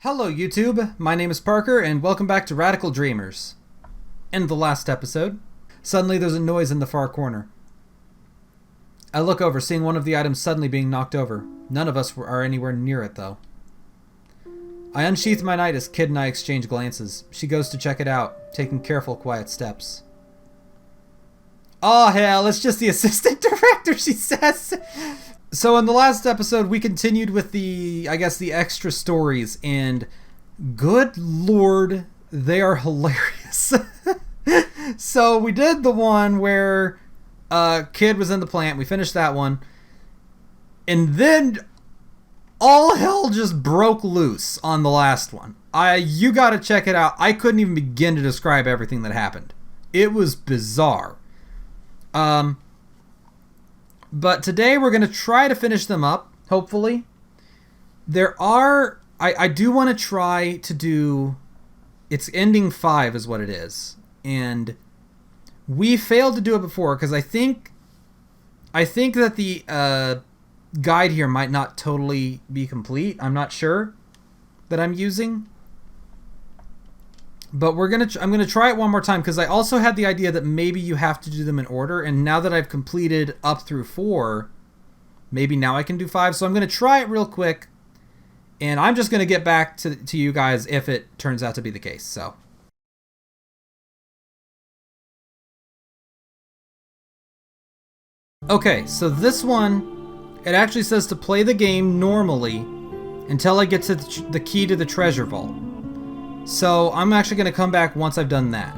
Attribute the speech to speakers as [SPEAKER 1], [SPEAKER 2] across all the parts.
[SPEAKER 1] Hello, YouTube. My name is Parker, and welcome back to Radical Dreamers. In the last episode, suddenly there's a noise in the far corner. I look over, seeing one of the items suddenly being knocked over. None of us are anywhere near it, though. I unsheath my knife as Kid and I exchange glances. She goes to check it out, taking careful, quiet steps. Oh, hell, it's just the assistant director, she says. So in the last episode, we continued with the extra stories, and good lord, they are hilarious. So we did the one where Kid was in the plant. We finished that one. And then all hell just broke loose on the last one. You gotta check it out. I couldn't even begin to describe everything that happened. It was bizarre. But today we're going to try to finish them up, hopefully. I do want to try to do, it's ending 5 is what it is. And we failed to do it before because I think that the guide here might not totally be complete. I'm not sure that I'm using. But I'm gonna try it one more time because I also had the idea that maybe you have to do them in order, and now that I've completed up through 4, maybe now I can do 5. So I'm gonna try it real quick, and I'm just gonna get back to you guys if it turns out to be the case. So. Okay, so this one, it actually says to play the game normally until I get to the key to the treasure vault. So I'm actually going to come back once I've done that.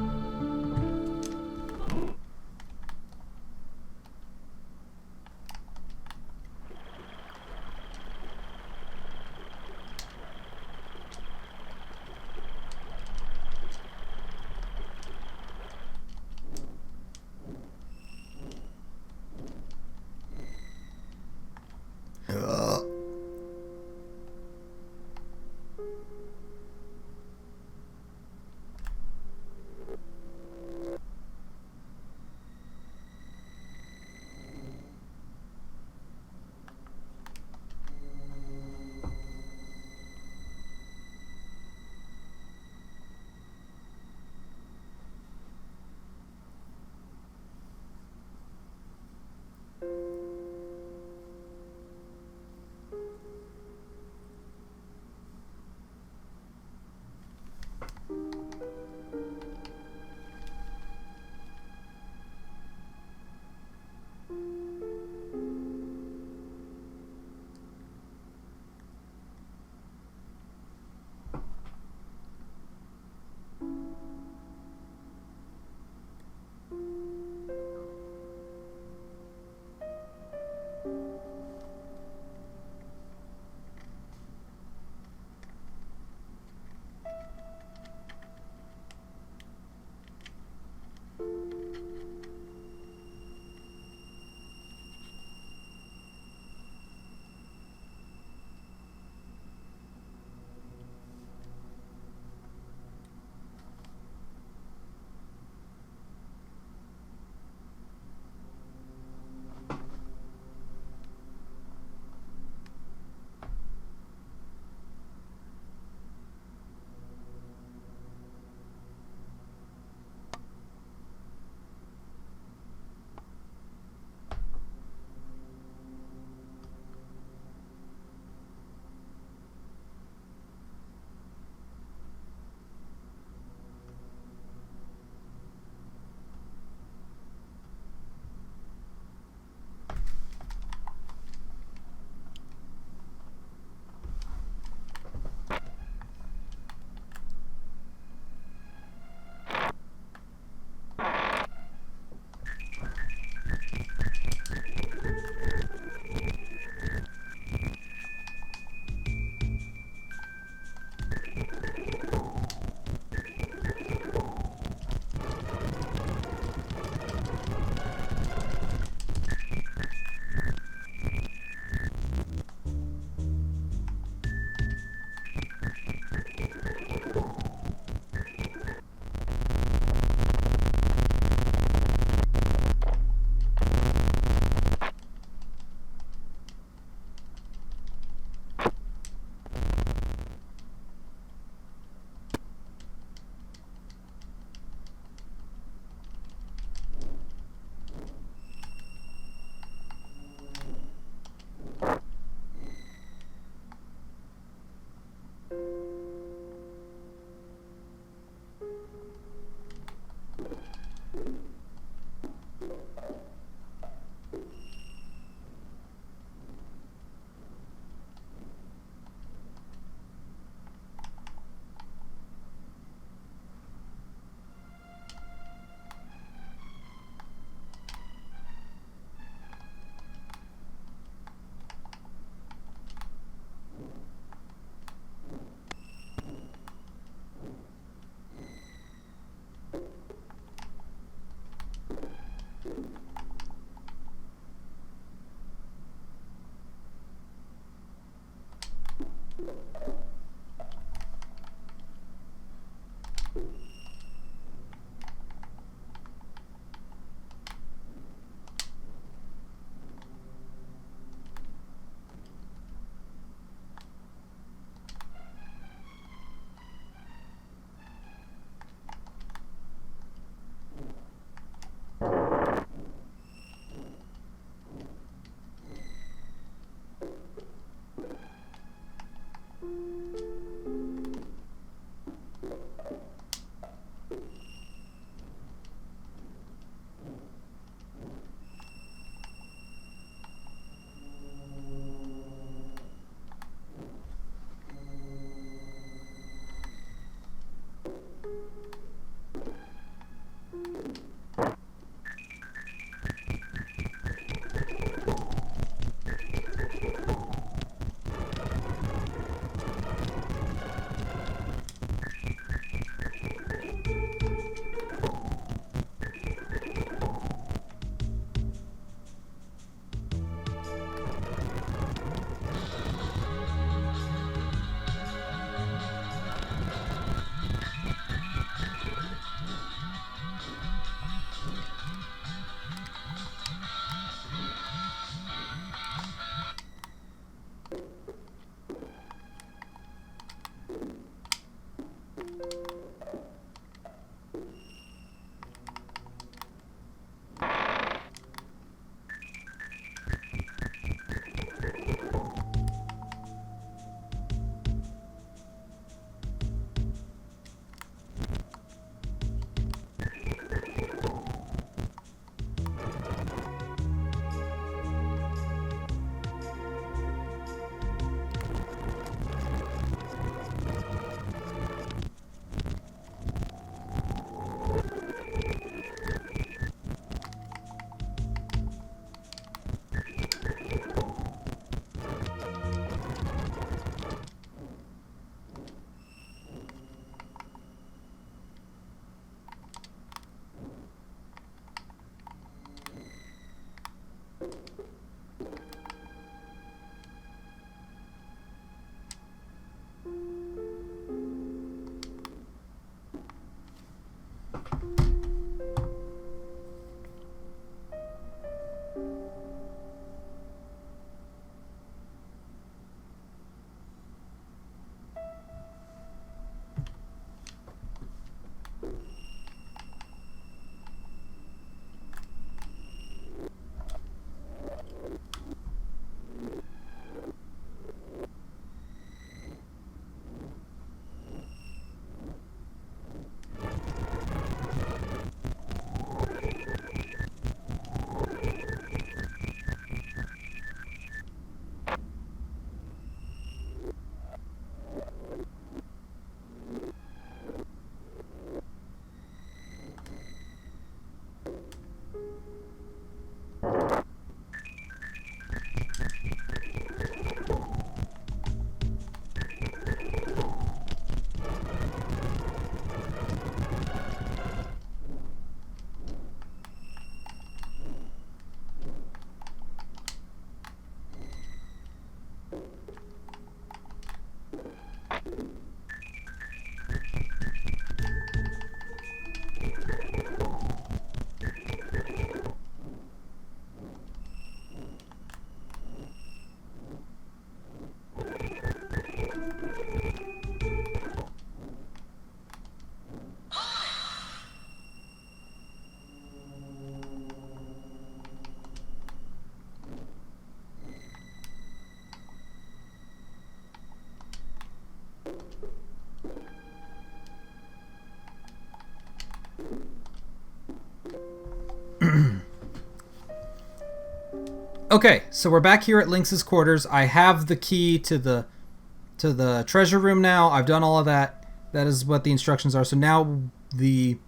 [SPEAKER 1] Okay, so we're back here at Lynx's quarters. I have the key to the treasure room now. I've done all of that. That is what the instructions are. So now it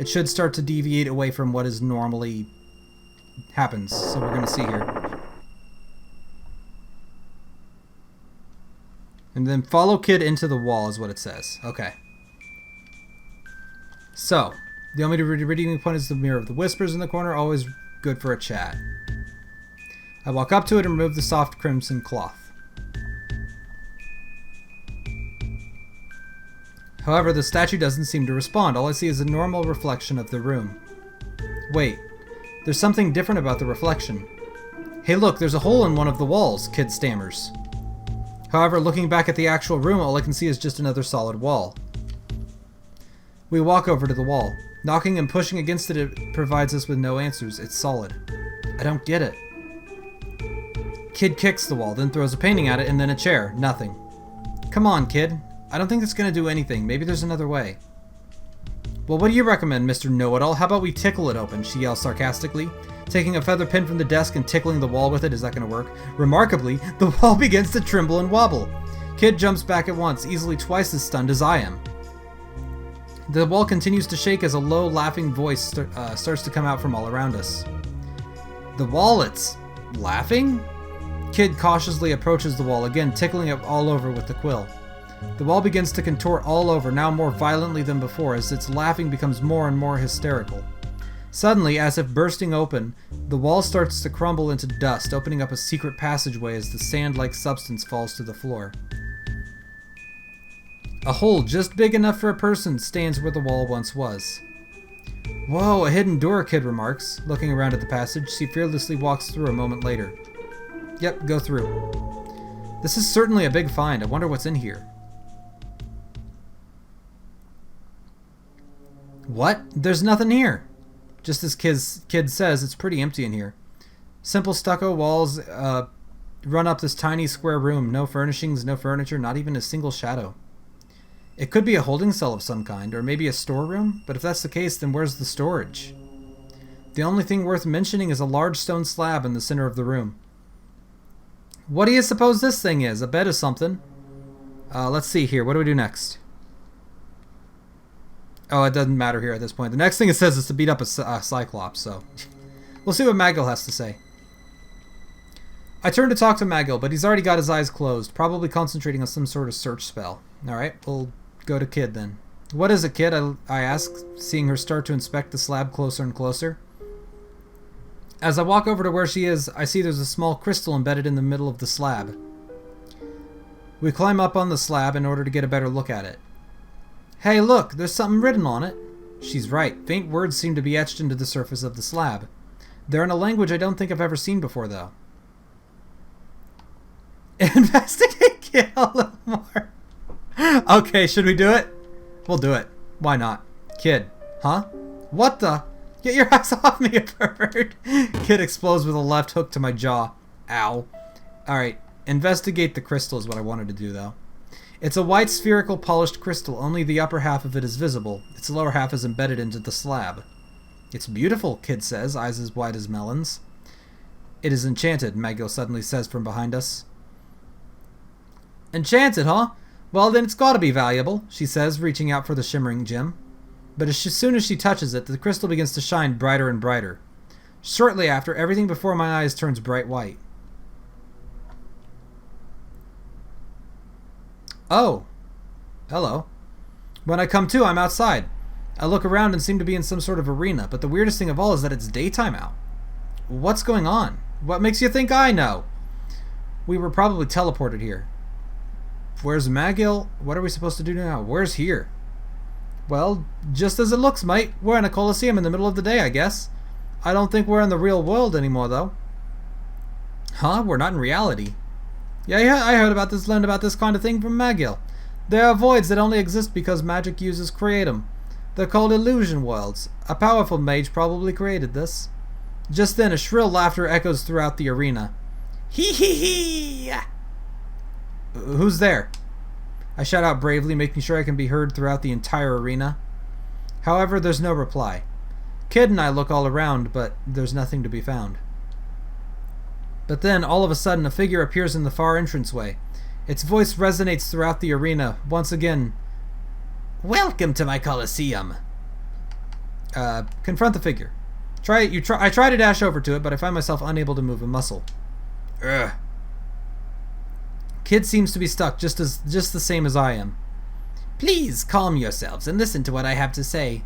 [SPEAKER 1] should start to deviate away from what is normally happens. So we're going to see here. And then follow Kid into the wall is what it says. Okay. So, the only redeeming point is the Mirror of the Whispers in the corner. Always good for a chat. I walk up to it and remove the soft crimson cloth. However, the statue doesn't seem to respond. All I see is a normal reflection of the room. Wait, there's something different about the reflection. Hey look, there's a hole in one of the walls, Kid stammers. However, looking back at the actual room, all I can see is just another solid wall. We walk over to the wall. Knocking and pushing against it, it provides us with no answers. It's solid. I don't get it. Kid kicks the wall, then throws a painting at it, and then a chair. Nothing. Come on, Kid. I don't think it's gonna do anything. Maybe there's another way. Well, what do you recommend, Mr. Know-It-All? How about we tickle it open? She yells sarcastically. Taking a feather pin from the desk and tickling the wall with it, is that gonna work? Remarkably, the wall begins to tremble and wobble. Kid jumps back at once, easily twice as stunned as I am. The wall continues to shake as a low, laughing voice starts to come out from all around us. The wall, it's laughing? Kid cautiously approaches the wall, again tickling it all over with the quill. The wall begins to contort all over, now more violently than before, as its laughing becomes more and more hysterical. Suddenly, as if bursting open, the wall starts to crumble into dust, opening up a secret passageway as the sand-like substance falls to the floor. A hole just big enough for a person stands where the wall once was. Whoa, a hidden door, Kid remarks. Looking around at the passage, she fearlessly walks through a moment later. Yep, go through. This is certainly a big find. I wonder what's in here. What? There's nothing here. Just as Kid says, it's pretty empty in here. Simple stucco walls run up this tiny square room. No furnishings, no furniture, not even a single shadow. It could be a holding cell of some kind, or maybe a storeroom, but if that's the case, then where's the storage? The only thing worth mentioning is a large stone slab in the center of the room. What do you suppose this thing is? A bed or something? Let's see here. What do we do next? Oh, it doesn't matter here at this point. The next thing it says is to beat up a Cyclops, so... We'll see what Magil has to say. I turn to talk to Magil, but he's already got his eyes closed, probably concentrating on some sort of search spell. Alright, we'll go to Kid then. What is it, Kid? I ask, seeing her start to inspect the slab closer and closer. As I walk over to where she is, I see there's a small crystal embedded in the middle of the slab. We climb up on the slab in order to get a better look at it. Hey, look, there's something written on it. She's right. Faint words seem to be etched into the surface of the slab. They're in a language I don't think I've ever seen before, though. Investigate Kid a little more. Okay, should we do it? We'll do it. Why not? Kid. Huh? What the? Get your ass off me, you pervert. Kid explodes with a left hook to my jaw. Ow. Alright, investigate the crystal is what I wanted to do, though. It's a white spherical polished crystal. Only the upper half of it is visible. Its lower half is embedded into the slab. It's beautiful, Kid says, eyes as wide as melons. It is enchanted, Magil suddenly says from behind us. Enchanted, huh? Well, then it's gotta be valuable, she says, reaching out for the shimmering gem. But as soon as she touches it, the crystal begins to shine brighter and brighter. Shortly after, everything before my eyes turns bright white. Oh. Hello. When I come to, I'm outside. I look around and seem to be in some sort of arena, but the weirdest thing of all is that it's daytime out. What's going on? What makes you think I know? We were probably teleported here. Where's Magil? What are we supposed to do now? Where's here? Well, just as it looks, mate. We're in a coliseum in the middle of the day, I guess. I don't think we're in the real world anymore, though. Huh? We're not in reality. Yeah, I heard about this, learned about this kind of thing from Magil. There are voids that only exist because magic users create them. They're called illusion worlds. A powerful mage probably created this. Just then, a shrill laughter echoes throughout the arena. Hee hee hee! Who's there? I shout out bravely, making sure I can be heard throughout the entire arena. However, there's no reply. Kid and I look all around, but there's nothing to be found. But then, all of a sudden, a figure appears in the far entranceway. Its voice resonates throughout the arena. Once again, "Welcome to my Colosseum." Confront the figure. I try to dash over to it, but I find myself unable to move a muscle. Ugh. Kid seems to be stuck just the same as I am. "Please calm yourselves and listen to what I have to say.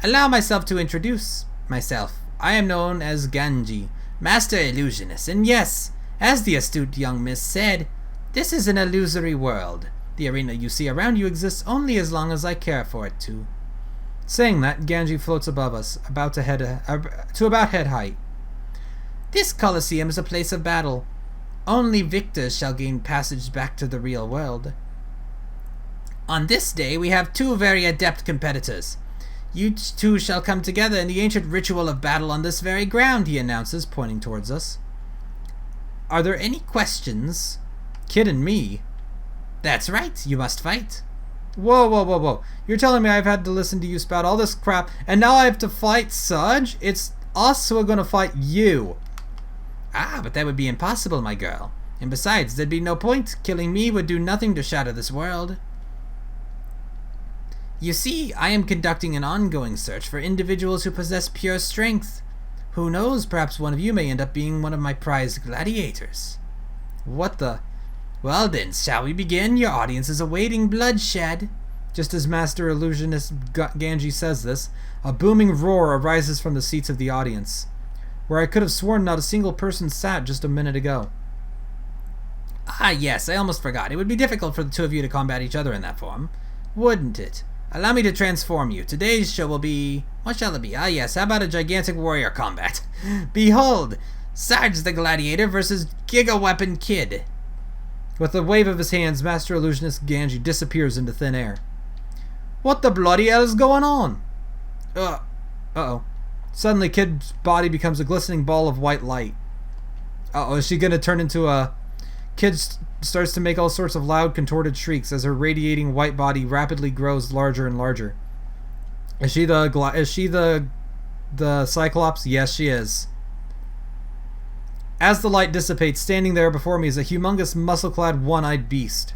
[SPEAKER 1] Allow myself to introduce myself. I am known as Ganji, Master Illusionist, and yes, as the astute young miss said, this is an illusory world. The arena you see around you exists only as long as I care for it to." Saying that, Ganji floats above us, to about head height. "This Colosseum is a place of battle. Only victors shall gain passage back to the real world. On this day, we have two very adept competitors. You two shall come together in the ancient ritual of battle on this very ground," he announces, pointing towards us. "Are there any questions?" "Kid and me." "That's right, you must fight." Whoa. You're telling me I've had to listen to you spout all this crap, and now I have to fight Sudge? It's us who are going to fight you. "Ah, but that would be impossible, my girl. And besides, there'd be no point. Killing me would do nothing to shatter this world. You see, I am conducting an ongoing search for individuals who possess pure strength. Who knows, perhaps one of you may end up being one of my prized gladiators." What the... "Well then, shall we begin? Your audience is awaiting bloodshed." Just as Master Illusionist Ganji says this, a booming roar arises from the seats of the audience, where I could have sworn not a single person sat just a minute ago. "Ah yes, I almost forgot. It would be difficult for the two of you to combat each other in that form, wouldn't it? Allow me to transform you. Today's show will be... what shall it be? Ah yes, how about a gigantic warrior combat? Behold, Sarge the Gladiator versus Giga Weapon Kid." With a wave of his hands, Master Illusionist Ganji disappears into thin air. What the bloody hell is going on? Uh-oh. Suddenly, Kid's body becomes a glistening ball of white light. Uh-oh, is she gonna turn into a... Kid starts to make all sorts of loud, contorted shrieks as her radiating white body rapidly grows larger and larger. Is she the Cyclops? Yes, she is. As the light dissipates, standing there before me is a humongous, muscle-clad, one-eyed beast.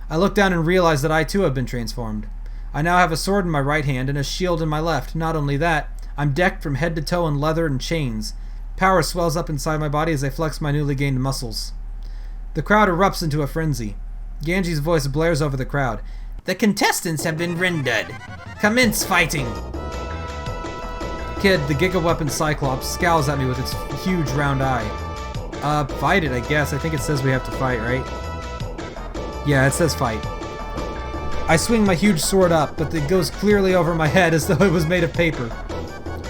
[SPEAKER 1] I look down and realize that I too have been transformed. I now have a sword in my right hand and a shield in my left. Not only that, I'm decked from head to toe in leather and chains. Power swells up inside my body as I flex my newly gained muscles. The crowd erupts into a frenzy. Ganji's voice blares over the crowd. "The contestants have been rendered. Commence fighting." Kid, the Giga Weapon Cyclops, scowls at me with its huge round eye. Fight it, I guess. I think it says we have to fight, right? Yeah, it says fight. I swing my huge sword up, but it goes clearly over my head as though it was made of paper.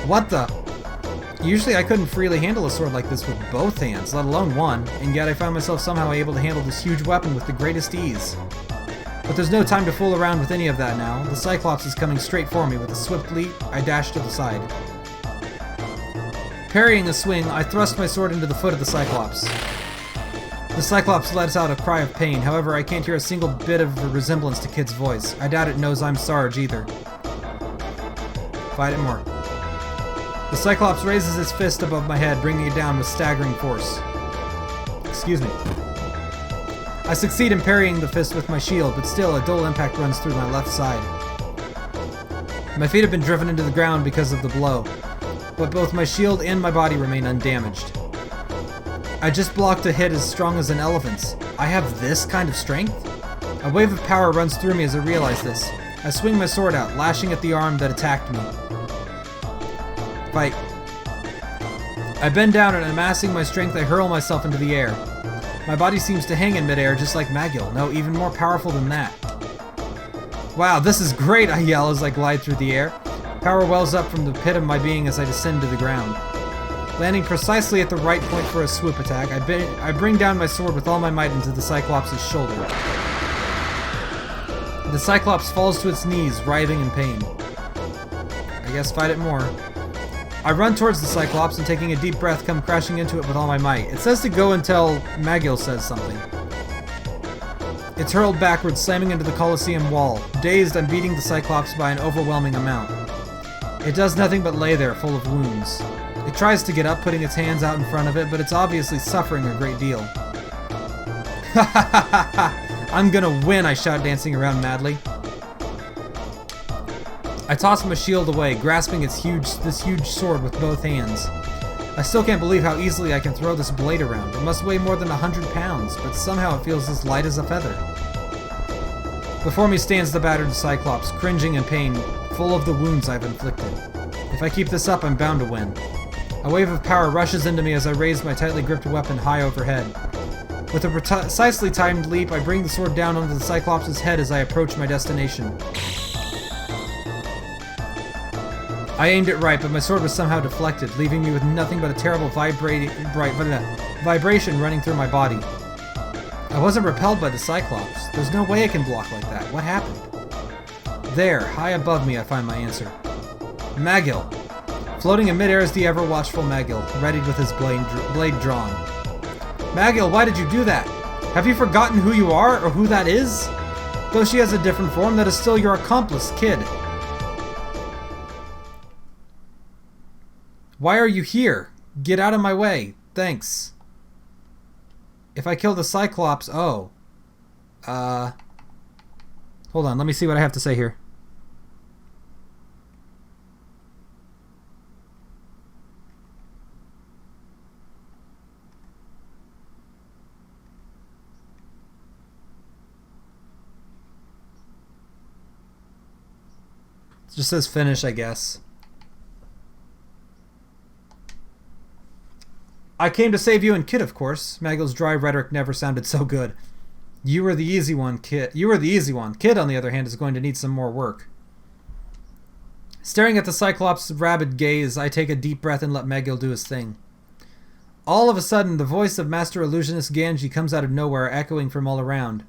[SPEAKER 1] What the? Usually I couldn't freely handle a sword like this with both hands, let alone one, and yet I found myself somehow able to handle this huge weapon with the greatest ease. But there's no time to fool around with any of that now. The Cyclops is coming straight for me. With a swift leap, I dash to the side. Parrying a swing, I thrust my sword into the foot of the Cyclops. The Cyclops lets out a cry of pain, however I can't hear a single bit of a resemblance to Kid's voice. I doubt it knows I'm Sarge either. Fight it more. The Cyclops raises his fist above my head, bringing it down with staggering force. Excuse me. I succeed in parrying the fist with my shield, but still a dull impact runs through my left side. My feet have been driven into the ground because of the blow, but both my shield and my body remain undamaged. I just blocked a hit as strong as an elephant's. I have this kind of strength? A wave of power runs through me as I realize this. I swing my sword out, lashing at the arm that attacked me. Fight. I bend down and amassing my strength, I hurl myself into the air. My body seems to hang in midair just like Magil. No, even more powerful than that. Wow, this is great, I yell as I glide through the air. Power wells up from the pit of my being as I descend to the ground. Landing precisely at the right point for a swoop attack, I bring down my sword with all my might into the Cyclops' shoulder. The Cyclops falls to its knees, writhing in pain. I guess fight it more. I run towards the Cyclops and taking a deep breath come crashing into it with all my might. It says to go until Magil says something. It's hurled backwards, slamming into the Colosseum wall. Dazed, I'm beating the Cyclops by an overwhelming amount. It does nothing but lay there, full of wounds. It tries to get up, putting its hands out in front of it, but it's obviously suffering a great deal. Ha ha ha ha ha! I'm gonna win, I shout, dancing around madly. I toss my shield away, grasping this huge sword with both hands. I still can't believe how easily I can throw this blade around. It must weigh more than 100 pounds, but somehow it feels as light as a feather. Before me stands the battered Cyclops, cringing in pain, full of the wounds I've inflicted. If I keep this up, I'm bound to win. A wave of power rushes into me as I raise my tightly gripped weapon high overhead. With a precisely timed leap, I bring the sword down onto the Cyclops' head as I approach my destination. I aimed it right, but my sword was somehow deflected, leaving me with nothing but a terrible vibration running through my body. I wasn't repelled by the Cyclops. There's no way it can block like that. What happened? There, high above me, I find my answer. Magil. Floating in midair is the ever-watchful Magil, readied with his blade drawn. Magil, why did you do that? Have you forgotten who you are, or who that is? Though she has a different form, that is still your accomplice, Kid. Why are you here? Get out of my way. Thanks. If I kill the Cyclops... Oh. Hold on, let me see what I have to say here. It just says finish, I guess. I came to save you and Kid, of course. Magil's dry rhetoric never sounded so good. You were the easy one, Kid. You were the easy one. Kid, on the other hand, is going to need some more work. Staring at the Cyclops' rabid gaze, I take a deep breath and let Magil do his thing. All of a sudden, the voice of Master Illusionist Ganji comes out of nowhere, echoing from all around.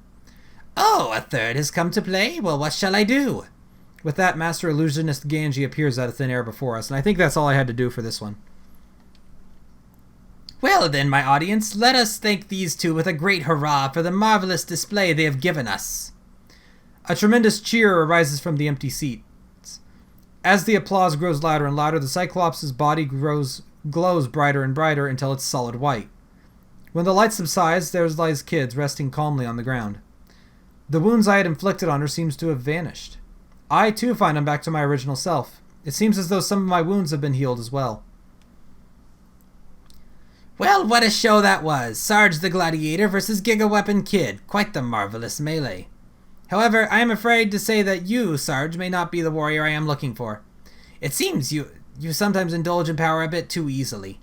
[SPEAKER 1] Oh, a third has come to play? Well, what shall I do? With that, Master Illusionist Ganji appears out of thin air before us, and I think that's all I had to do for this one. Well then, my audience, let us thank these two with a great hurrah for the marvelous display they have given us. A tremendous cheer arises from the empty seats. As the applause grows louder and louder, the Cyclops' body glows brighter and brighter until it's solid white. When the light subsides, there lies Kid, resting calmly on the ground. The wounds I had inflicted on her seems to have vanished. I, too, find I'm back to my original self. It seems as though some of my wounds have been healed as well. Well, what a show that was! Sarge the Gladiator versus Giga Weapon Kid. Quite the marvelous melee. However, I am afraid to say that you, Sarge, may not be the warrior I am looking for. It seems you sometimes indulge in power a bit too easily.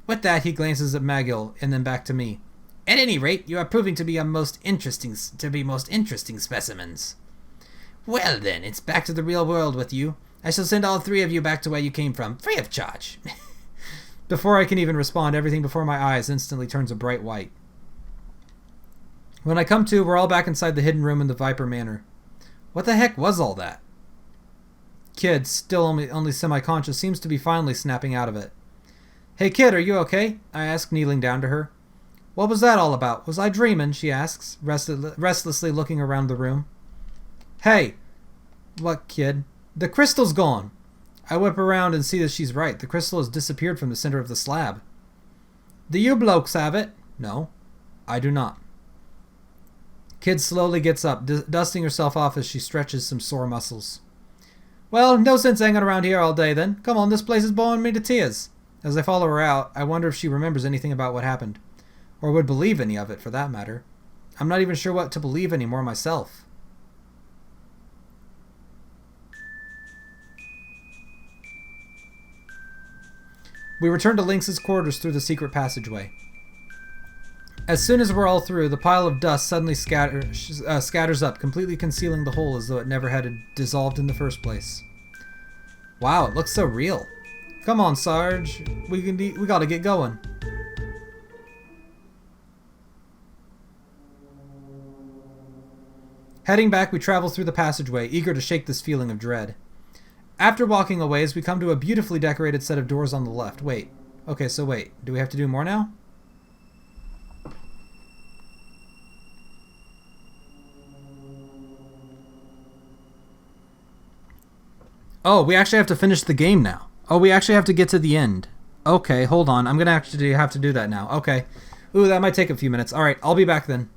[SPEAKER 1] With that, he glances at Magil, and then back to me. At any rate, you are proving to be most interesting specimens. Well then, it's back to the real world with you. I shall send all three of you back to where you came from, free of charge. Before I can even respond, everything before my eyes instantly turns a bright white. When I come to, we're all back inside the hidden room in the Viper Manor. What the heck was all that? Kid, still only semi-conscious, seems to be finally snapping out of it. Hey Kid, are you okay? I ask, kneeling down to her. What was that all about? Was I dreaming? She asks, restlessly looking around the room. Hey! What, Kid? The crystal's gone! I whip around and see that she's right. The crystal has disappeared from the center of the slab. Do you blokes have it? No, I do not. Kid slowly gets up, dusting herself off as she stretches some sore muscles. Well, no sense hanging around here all day then. Come on, this place is boring me to tears. As I follow her out, I wonder if she remembers anything about what happened. Or would believe any of it, for that matter. I'm not even sure what to believe anymore myself. We return to Lynx's quarters through the secret passageway. As soon as we're all through, the pile of dust suddenly scatters up, completely concealing the hole as though it never had dissolved in the first place. Wow, it looks so real. Come on, Sarge. We gotta get going. Heading back, we travel through the passageway, eager to shake this feeling of dread. After walking a ways, we come to a beautifully decorated set of doors on the left. Wait. Okay, so wait. Do we have to do more now? Oh, we actually have to finish the game now. Oh, we actually have to get to the end. Okay, hold on. I'm gonna actually have to do that now. Okay. Ooh, that might take a few minutes. All right, I'll be back then.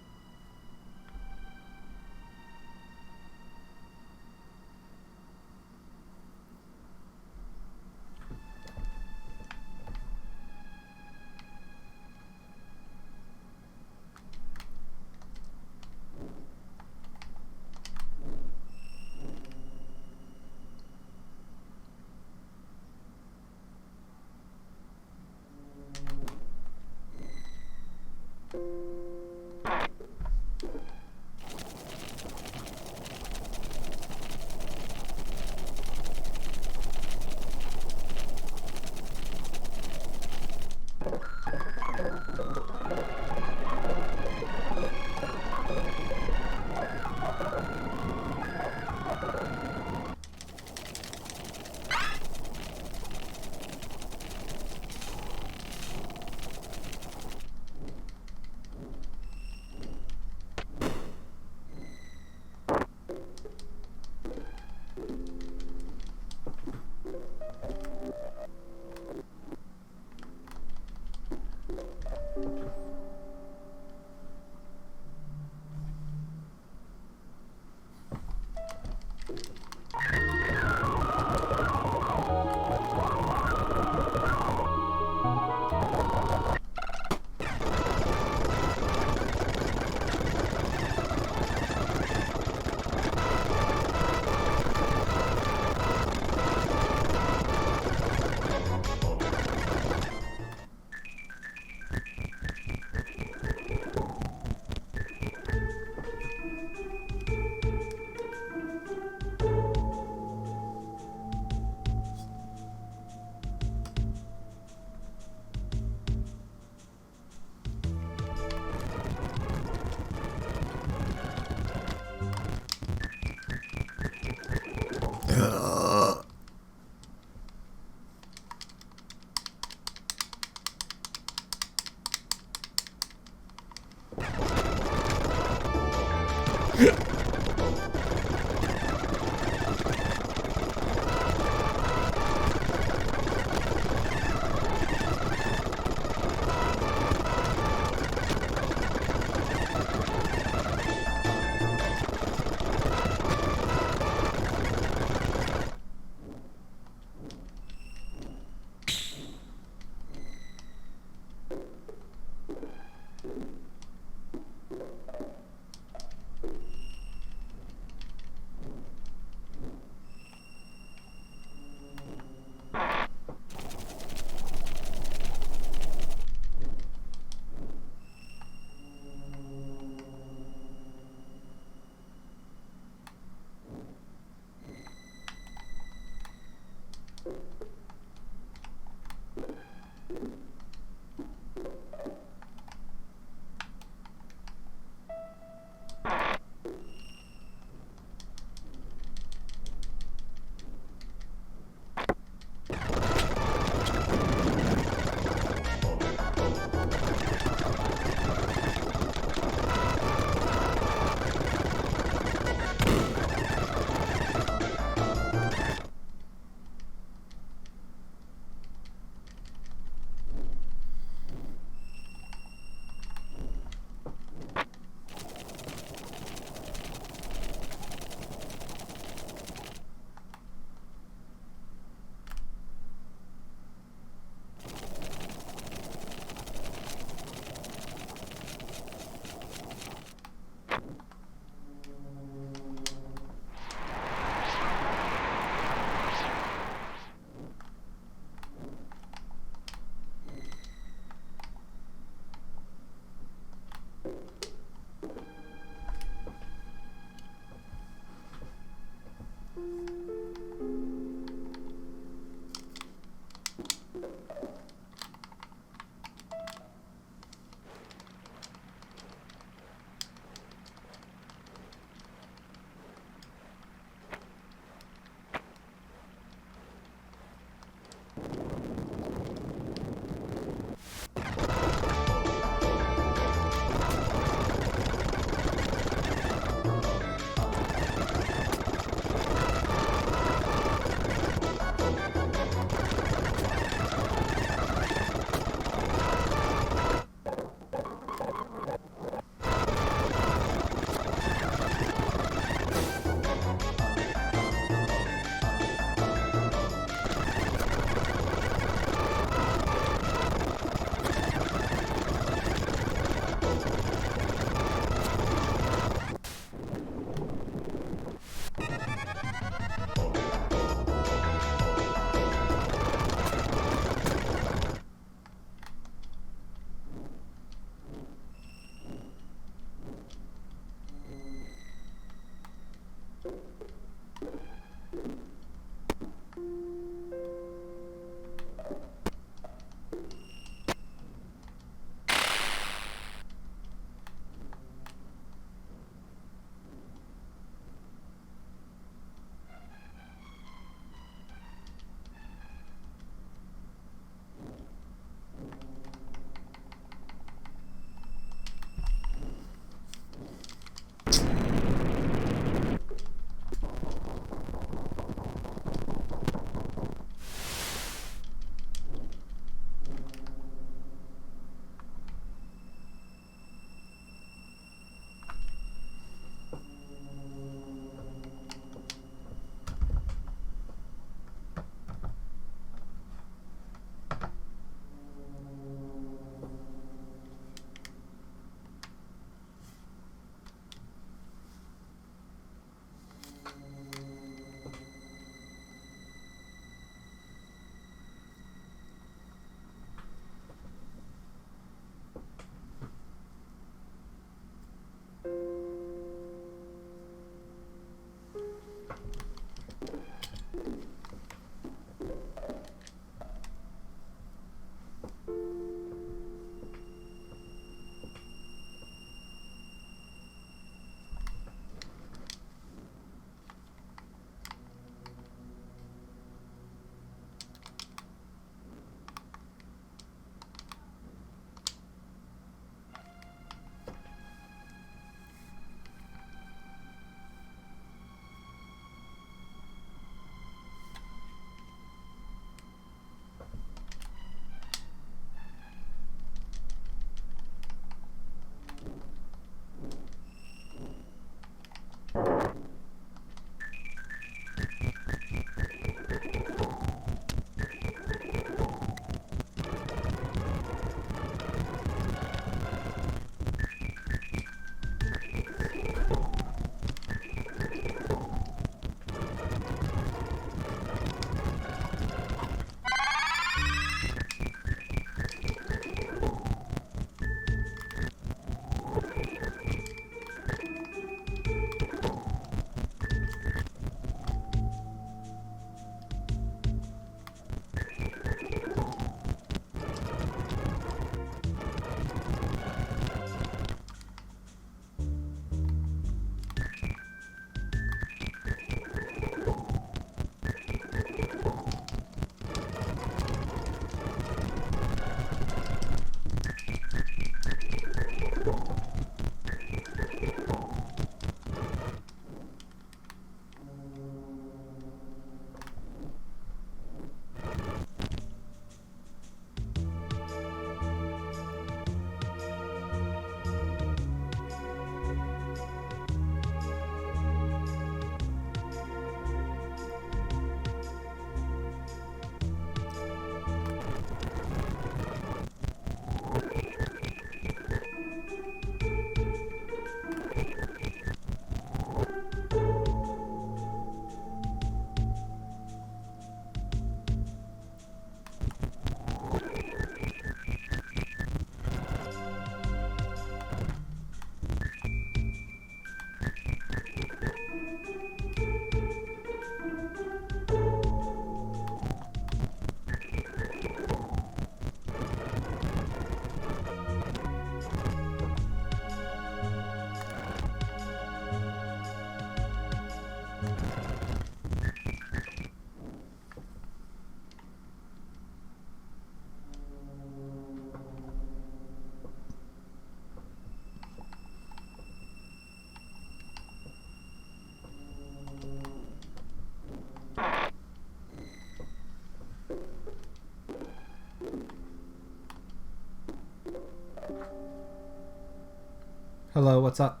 [SPEAKER 1] Hello, what's up?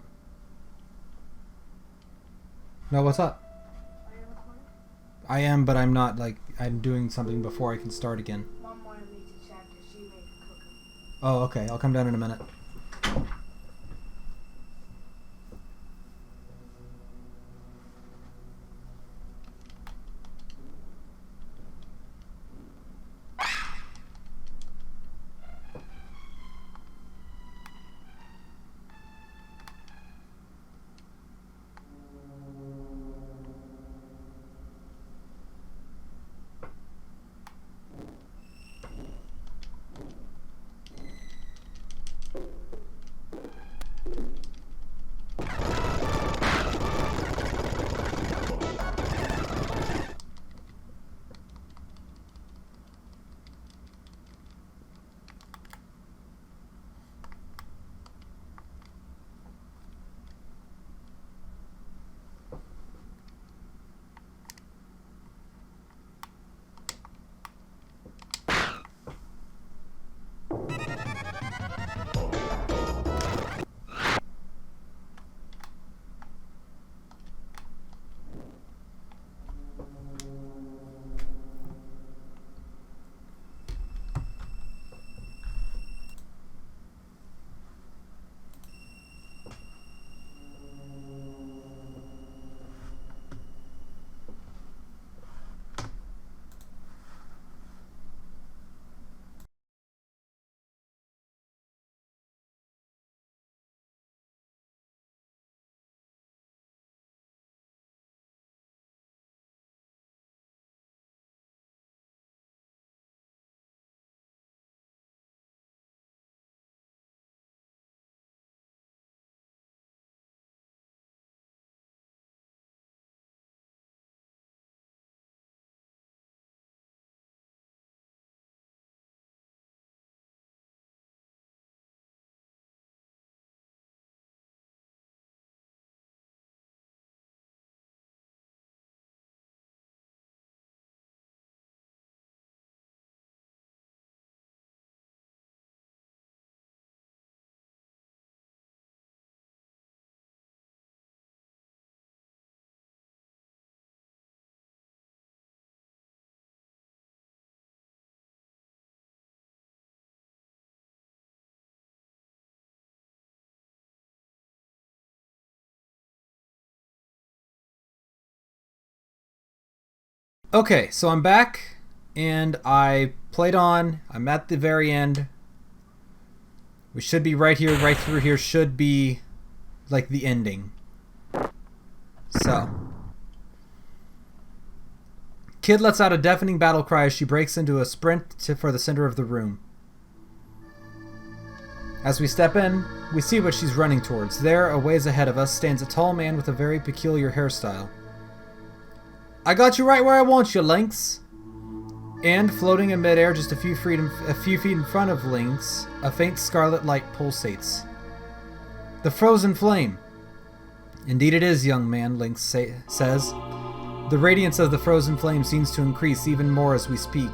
[SPEAKER 1] No, what's up? I am, but I'm not, like, I'm doing something before I can start again.
[SPEAKER 2] Mom wanted me to check if she made cookie.
[SPEAKER 1] Oh, okay. I'll come down in a minute. Okay, so I'm back, and I played on. I'm at the very end. We should be right here, right through here should be, like, the ending. So. Kid lets out a deafening battle cry as she breaks into a sprint for the center of the room. As we step in, we see what she's running towards. There, a ways ahead of us, stands a tall man with a very peculiar hairstyle. I got you right where I want you, Lynx. And, floating in midair just a few feet in front of Lynx, a faint scarlet light pulsates. The frozen flame. Indeed it is, young man, Lynx says. The radiance of the frozen flame seems to increase even more as we speak.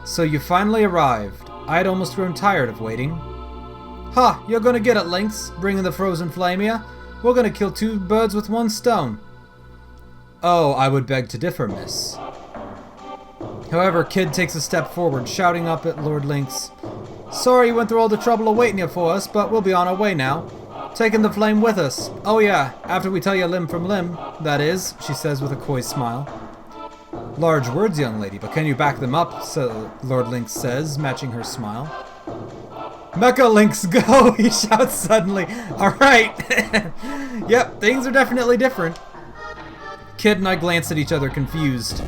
[SPEAKER 1] So you finally arrived. I'd almost grown tired of waiting. Ha! You're gonna get it, Lynx, bringing the frozen flame here. We're gonna kill two birds with one stone. Oh, I would beg to differ, miss. However, Kid takes a step forward, shouting up at Lord Lynx. Sorry you went through all the trouble of waiting here for us, but we'll be on our way now. Taking the flame with us. Oh yeah, after we tell you limb from limb, that is, she says with a coy smile. Large words, young lady, but can you back them up, so Lord Lynx says, matching her smile. Mecha Lynx, go! He shouts suddenly. Alright. Yep, things are definitely different. Kid and I glance at each other, confused.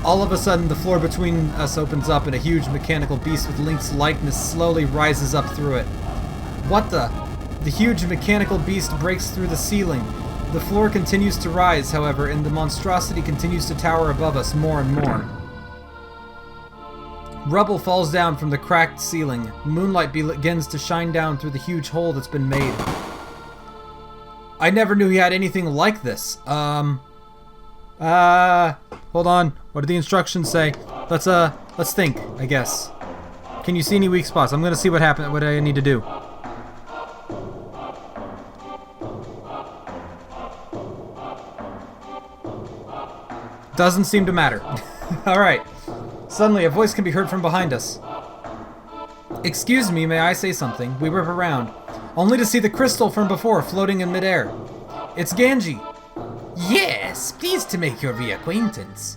[SPEAKER 1] All of a sudden, the floor between us opens up and a huge mechanical beast with Lynx's likeness slowly rises up through it. What the? The huge mechanical beast breaks through the ceiling. The floor continues to rise, however, and the monstrosity continues to tower above us more and more. Rubble falls down from the cracked ceiling. Moonlight begins to shine down through the huge hole that's been made. I never knew he had anything like this. Hold on. What do the instructions say? Let's think, I guess. Can you see any weak spots? I'm gonna see what I need to do. Doesn't seem to matter. Alright. Suddenly, a voice can be heard from behind us. Excuse me, may I say something? We whip around, only to see the crystal from before floating in midair. It's Ganji.
[SPEAKER 3] Yes, pleased to make your reacquaintance.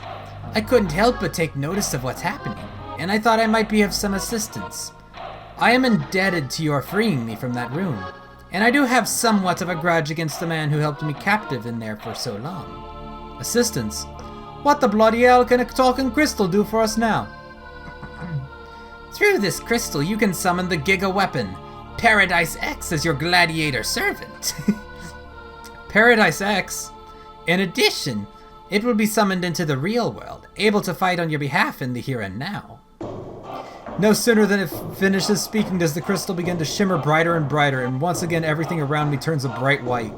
[SPEAKER 3] I couldn't help but take notice of what's happening, and I thought I might be of some assistance. I am indebted to your freeing me from that room, and I do have somewhat of a grudge against the man who helped me captive in there for so long.
[SPEAKER 1] Assistance? What the bloody hell can a talking crystal do for us now?
[SPEAKER 3] Through this crystal, you can summon the Giga Weapon, Paradise X, as your gladiator servant.
[SPEAKER 1] Paradise X?
[SPEAKER 3] In addition, it will be summoned into the real world, able to fight on your behalf in the here and now.
[SPEAKER 1] No sooner than it finishes speaking does the crystal begin to shimmer brighter and brighter, and once again everything around me turns a bright white.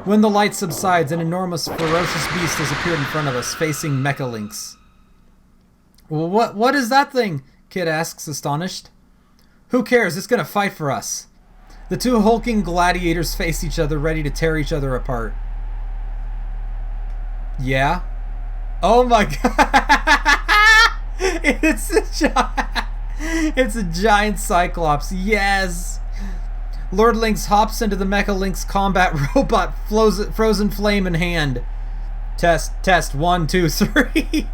[SPEAKER 1] When the light subsides, an enormous, ferocious beast has appeared in front of us, facing Mecha Lynx. Well, what is that thing? Kid asks, astonished. Who cares? It's gonna fight for us. The two hulking gladiators face each other, ready to tear each other apart. Yeah? Oh my god! It's a giant Cyclops. Yes! Lord Lynx hops into the Mecha Lynx combat robot, frozen flame in hand. Test, 1, 2, 3.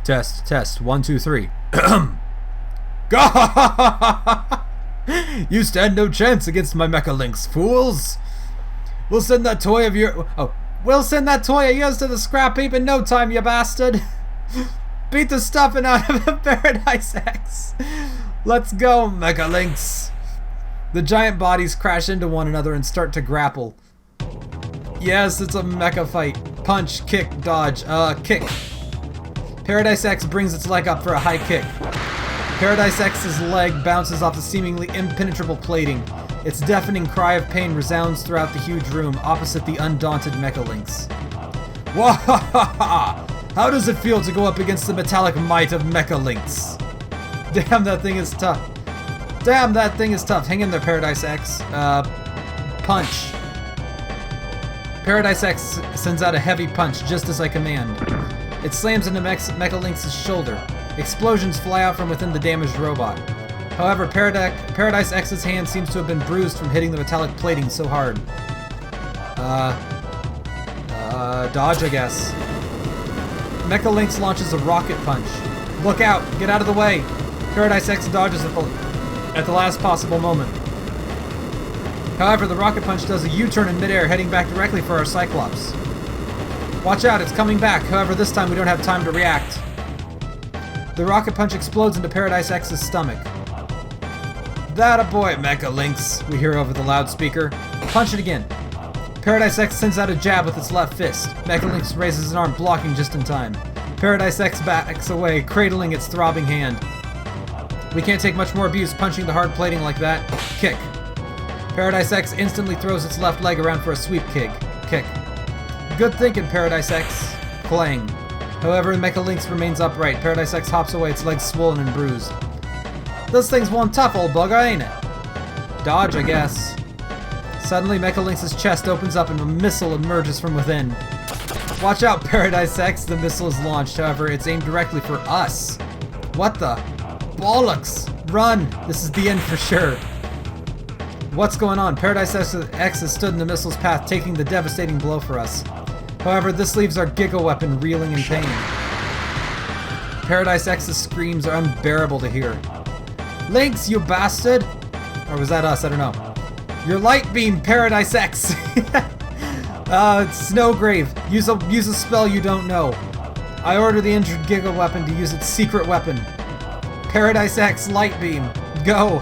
[SPEAKER 1] Test, 1, 2, 3. You stand no chance against my Mecha Lynx, fools! We'll send that toy of yours to the scrap heap in no time, you bastard! Beat the stuffing out of Paradise X! Let's go, Mecha Lynx! The giant bodies crash into one another and start to grapple. Yes, it's a mecha fight. Punch, kick, dodge, kick. Paradise X brings its leg up for a high kick. Paradise X's leg bounces off the seemingly impenetrable plating. Its deafening cry of pain resounds throughout the huge room opposite the undaunted Mecha Lynx. Wahahaha! How does it feel to go up against the metallic might of Mecha Lynx? Damn, that thing is tough. Damn, that thing is tough. Hang in there, Paradise X. Punch. Paradise X sends out a heavy punch just as I command. It slams into Mecha Lynx's shoulder. Explosions fly out from within the damaged robot. However, Paradise X's hand seems to have been bruised from hitting the metallic plating so hard. Dodge, I guess. Mecha Lynx launches a rocket punch. Look out! Get out of the way! Paradise X dodges at the last possible moment. However, the rocket punch does a U-turn in midair, heading back directly for our Cyclops. Watch out, it's coming back. However, this time we don't have time to react. The rocket punch explodes into Paradise X's stomach. That a boy, Mecha Lynx, we hear over the loudspeaker. Punch it again. Paradise X sends out a jab with its left fist. Mecha Lynx raises an arm, blocking just in time. Paradise X backs away, cradling its throbbing hand. We can't take much more abuse punching the hard plating like that. Kick. Paradise X instantly throws its left leg around for a sweep kick. Good thinking, Paradise X. Clang. However, Mecha Lynx remains upright. Paradise X hops away, its legs swollen and bruised. This thing's one tough old bugger, ain't it? Dodge, I guess. Suddenly, Mecha Lynx's chest opens up and a missile emerges from within. Watch out, Paradise X. The missile is launched. However, it's aimed directly for us. What the? Bollocks! Run! This is the end for sure. What's going on? Paradise X has stood in the missile's path, taking the devastating blow for us. However, this leaves our Giga Weapon reeling in pain. Paradise X's screams are unbearable to hear. Lynx, you bastard! Or was that us? I don't know. Your light beam, Paradise X! Snowgrave. Use a spell you don't know. I order the injured Giga Weapon to use its secret weapon. Paradise X, light beam. Go!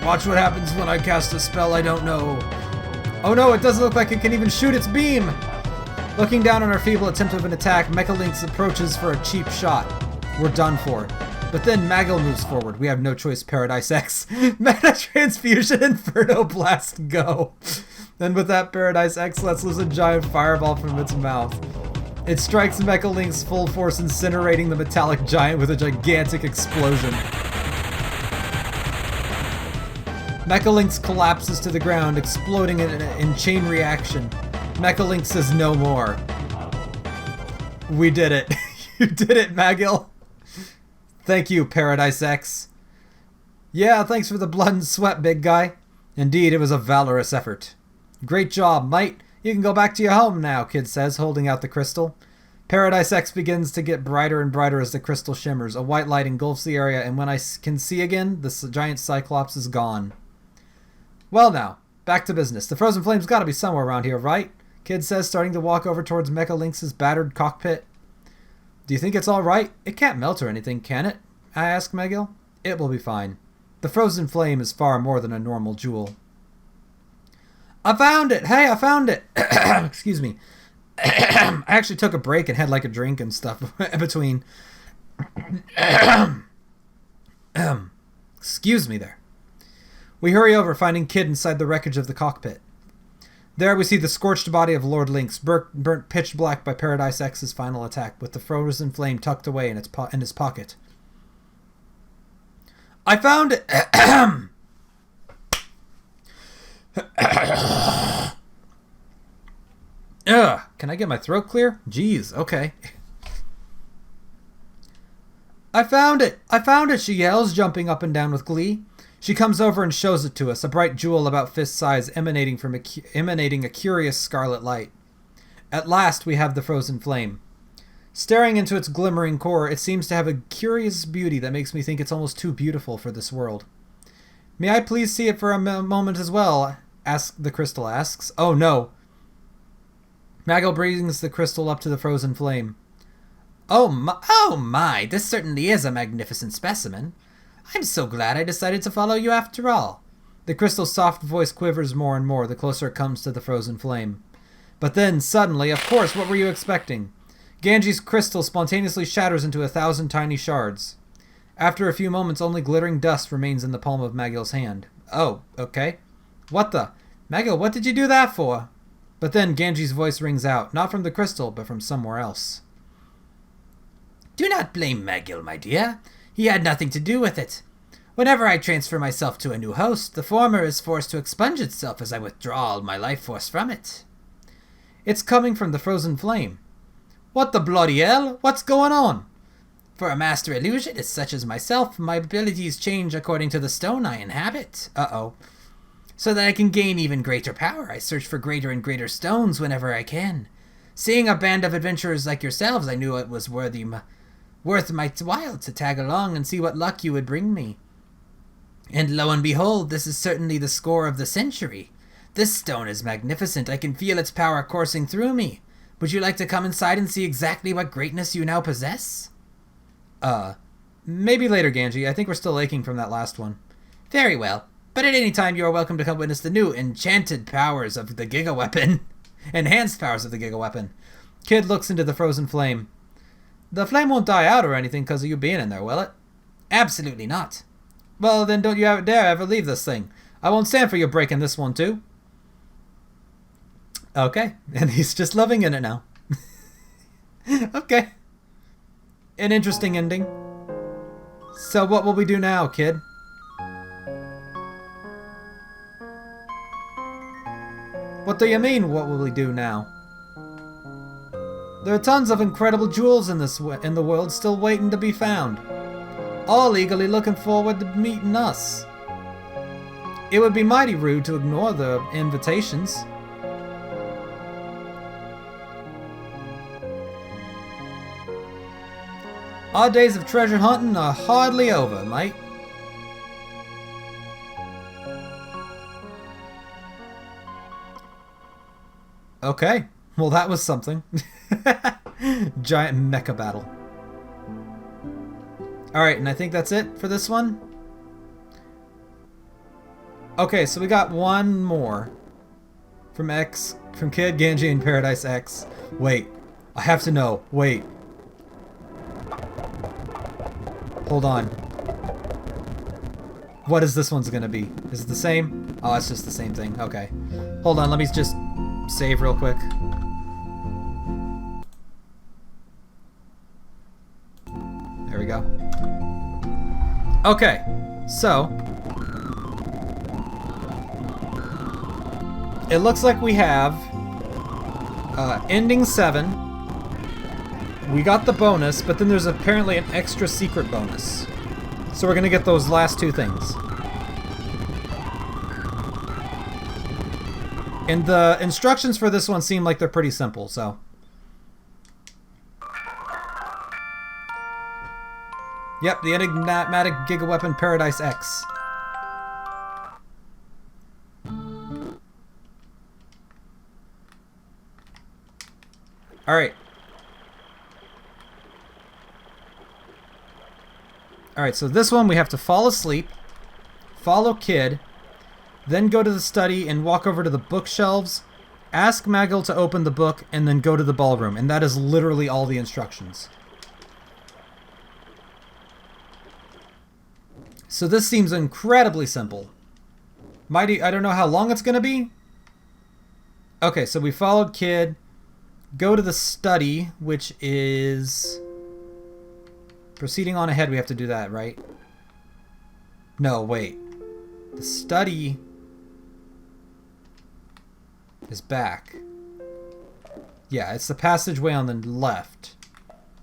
[SPEAKER 1] Watch what happens when I cast a spell I don't know. Oh no, it doesn't look like it can even shoot its beam! Looking down on our feeble attempt of an attack, Mecha Lynx approaches for a cheap shot. We're done for. But then Magil moves forward. We have no choice, Paradise X. Meta Transfusion, Inferno Blast, go! Then with that, Paradise X lets loose a giant fireball from its mouth. It strikes Mecha Lynx full force, incinerating the metallic giant with a gigantic explosion. Mecha Lynx collapses to the ground, exploding in chain reaction. Mecha Lynx says no more. We did it. You did it, Magil. Thank you, Paradise X. Yeah, thanks for the blood and sweat, big guy. Indeed, it was a valorous effort. Great job, mate. You can go back to your home now, Kid says, holding out the crystal. Paradise X begins to get brighter and brighter as the crystal shimmers. A white light engulfs the area, and when I can see again, the giant Cyclops is gone. Well now, back to business. The frozen flame's gotta be somewhere around here, right? Kid says, starting to walk over towards Mecha Lynx's battered cockpit. Do you think it's alright? It can't melt or anything, can it? I ask Magil. It will be fine. The frozen flame is far more than a normal jewel. I found it! Hey, I found it! Excuse me. I actually took a break and had like a drink and stuff in between. Excuse me there. We hurry over, finding Kid inside the wreckage of the cockpit. There we see the scorched body of Lord Lynx, burnt pitch black by Paradise X's final attack, with the frozen flame tucked away in his pocket. I found it! Ugh, can I get my throat clear? Jeez, okay. I found it! I found it, she yells, jumping up and down with glee. She comes over and shows it to us, a bright jewel about fist size emanating a curious scarlet light. At last we have the frozen flame. Staring into its glimmering core, it seems to have a curious beauty that makes me think it's almost too beautiful for this world. May I please see it for a moment as well? The crystal asks. Oh no. Magil brings the crystal up to the frozen flame. Oh my, this certainly is a magnificent specimen. I'm so glad I decided to follow you after all. The crystal's soft voice quivers more and more the closer it comes to the frozen flame. But then, suddenly, of course, what were you expecting? Ganji's crystal spontaneously shatters into 1,000 tiny shards. After a few moments, only glittering dust remains in the palm of Magil's hand. Oh, okay. What the? Magil, what did you do that for? But then Ganji's voice rings out, not from the crystal, but from somewhere else. Do not blame Magil, my dear. He had nothing to do with it. Whenever I transfer myself to a new host, the former is forced to expunge itself as I withdraw all my life force from it. It's coming from the frozen flame. What the bloody hell? What's going on? For a master illusionist such as myself, my abilities change according to the stone I inhabit. Uh-oh. So that I can gain even greater power, I search for greater and greater stones whenever I can. Seeing a band of adventurers like yourselves, I knew it was worth my while to tag along and see what luck you would bring me. And lo and behold, this is certainly the score of the century. This stone is magnificent. I can feel its power coursing through me. Would you like to come inside and see exactly what greatness you now possess? Maybe later, Ganji. I think we're still aching from that last one. Very well. But at any time, you are welcome to come witness the new enchanted powers of the Giga Weapon. Enhanced powers of the Giga Weapon. Kid looks into the frozen flame. The flame won't die out or anything because of you being in there, will it? Absolutely not. Well, then don't you dare ever leave this thing. I won't stand for you breaking this one, too. Okay, and he's just loving in it now. Okay. An interesting ending. So what will we do now, kid? What do you mean, what will we do now? There are tons of incredible jewels in the world still waiting to be found. All eagerly looking forward to meeting us. It would be mighty rude to ignore the invitations. Our days of treasure hunting are hardly over, mate. Okay, well that was something. Giant mecha battle. Alright, and I think that's it for this one. Okay, so we got one more. From Kid Genji in Paradise X. Wait. I have to know. Wait. Hold on. What is this one's gonna be? Is it the same? Oh, it's just the same thing. Okay. Hold on, let me just save real quick. There we go. Okay. So, it looks like we have ending 7. We got the bonus, but then there's apparently an extra secret bonus. So we're gonna get those last two things. And the instructions for this one seem like they're pretty simple, so. Yep, the enigmatic gigaweapon Paradise X. Alright. Alright, so this one we have to fall asleep, follow Kid, then go to the study and walk over to the bookshelves, ask Maggle to open the book, and then go to the ballroom. And that is literally all the instructions. So this seems incredibly simple. I don't know how long it's going to be. Okay, so we followed Kid, go to the study, which is... Proceeding on ahead, we have to do that, right? No, wait. The study is back. Yeah, it's the passageway on the left.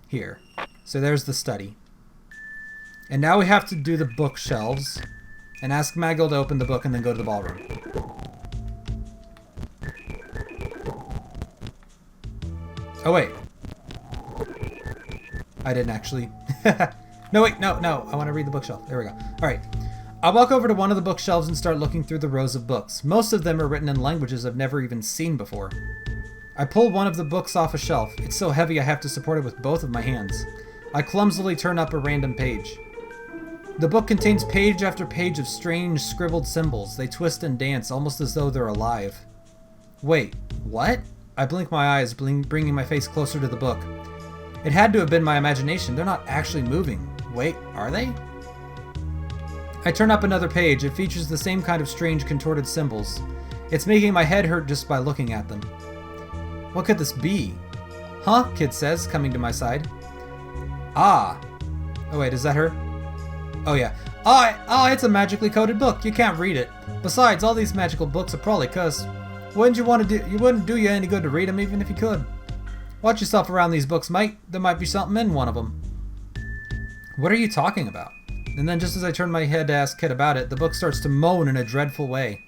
[SPEAKER 1] Here. So there's the study. And now we have to do the bookshelves and ask Maggle to open the book and then go to the ballroom. Oh, wait. I didn't actually. No, wait, no. I want to read the bookshelf. There we go. All right. I walk over to one of the bookshelves and start looking through the rows of books. Most of them are written in languages I've never even seen before. I pull one of the books off a shelf. It's so heavy I have to support it with both of my hands. I clumsily turn up a random page. The book contains page after page of strange scribbled symbols. They twist and dance, almost as though they're alive. Wait, what? I blink my eyes, bringing my face closer to the book. It had to have been my imagination. They're not actually moving. Wait, are they? I turn up another page. It features the same kind of strange contorted symbols. It's making my head hurt just by looking at them. What could this be? Huh? Kid says, coming to my side. Ah. Oh wait, is that her? Oh yeah. Oh, it's a magically coded book. You can't read it. Besides, all these magical books are probably cursed. Wouldn't do you any good to read them even if you could. Watch yourself around these books, mate. There might be something in one of them. What are you talking about? And then just as I turn my head to ask Kid about it, the book starts to moan in a dreadful way.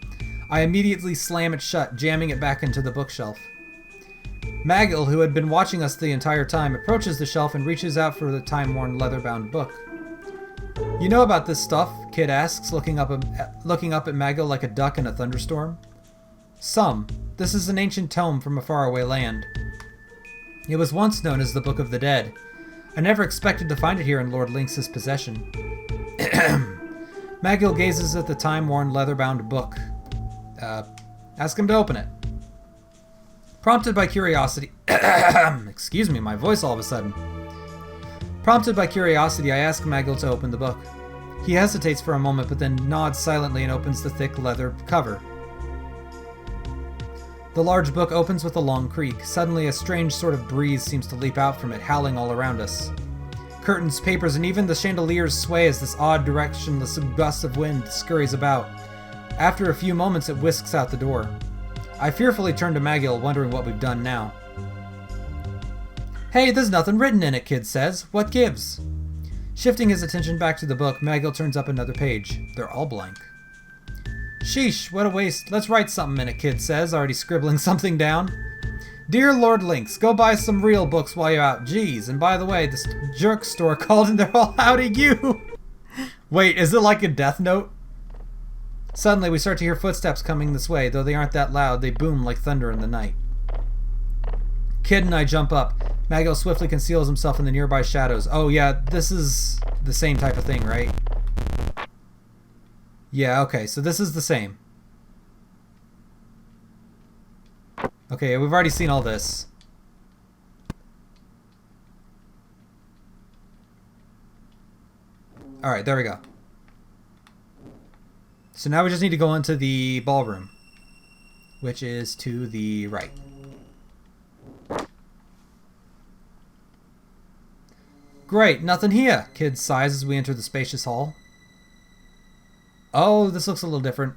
[SPEAKER 1] I immediately slam it shut, jamming it back into the bookshelf. Maggle, who had been watching us the entire time, approaches the shelf and reaches out for the time-worn leather-bound book. You know about this stuff? Kid asks, looking up at Maggle like a duck in a thunderstorm. Some. This is an ancient tome from a faraway land. It was once known as the Book of the Dead. I never expected to find it here in Lord Lynx's possession. Maggle gazes at the time-worn leather-bound book. Ask him to open it. Prompted by curiosity... Excuse me, my voice all of a sudden. Prompted by curiosity, I ask Maggle to open the book. He hesitates for a moment, but then nods silently and opens the thick leather cover. The large book opens with a long creak. Suddenly, a strange sort of breeze seems to leap out from it, howling all around us. Curtains, papers, and even the chandeliers sway as this odd, directionless gust of wind scurries about. After a few moments, it whisks out the door. I fearfully turn to Maggle, wondering what we've done now. Hey, there's nothing written in it, Kid says. What gives? Shifting his attention back to the book, Maggle turns up another page. They're all blank. Sheesh, what a waste. Let's write something in it, Kid says, already scribbling something down. Dear Lord Lynx, go buy some real books while you're out. Geez, and by the way, this jerk store called and they're all out of you. Wait, is it like a death note? Suddenly, we start to hear footsteps coming this way. Though they aren't that loud, they boom like thunder in the night. Kid and I jump up. Maggle swiftly conceals himself in the nearby shadows. Oh yeah, this is the same type of thing, right? Yeah, okay, so this is the same. Okay, we've already seen all this. Alright, there we go. So now we just need to go into the ballroom, which is to the right. Great, nothing here, Kid sighs as we enter the spacious hall. Oh, this looks a little different.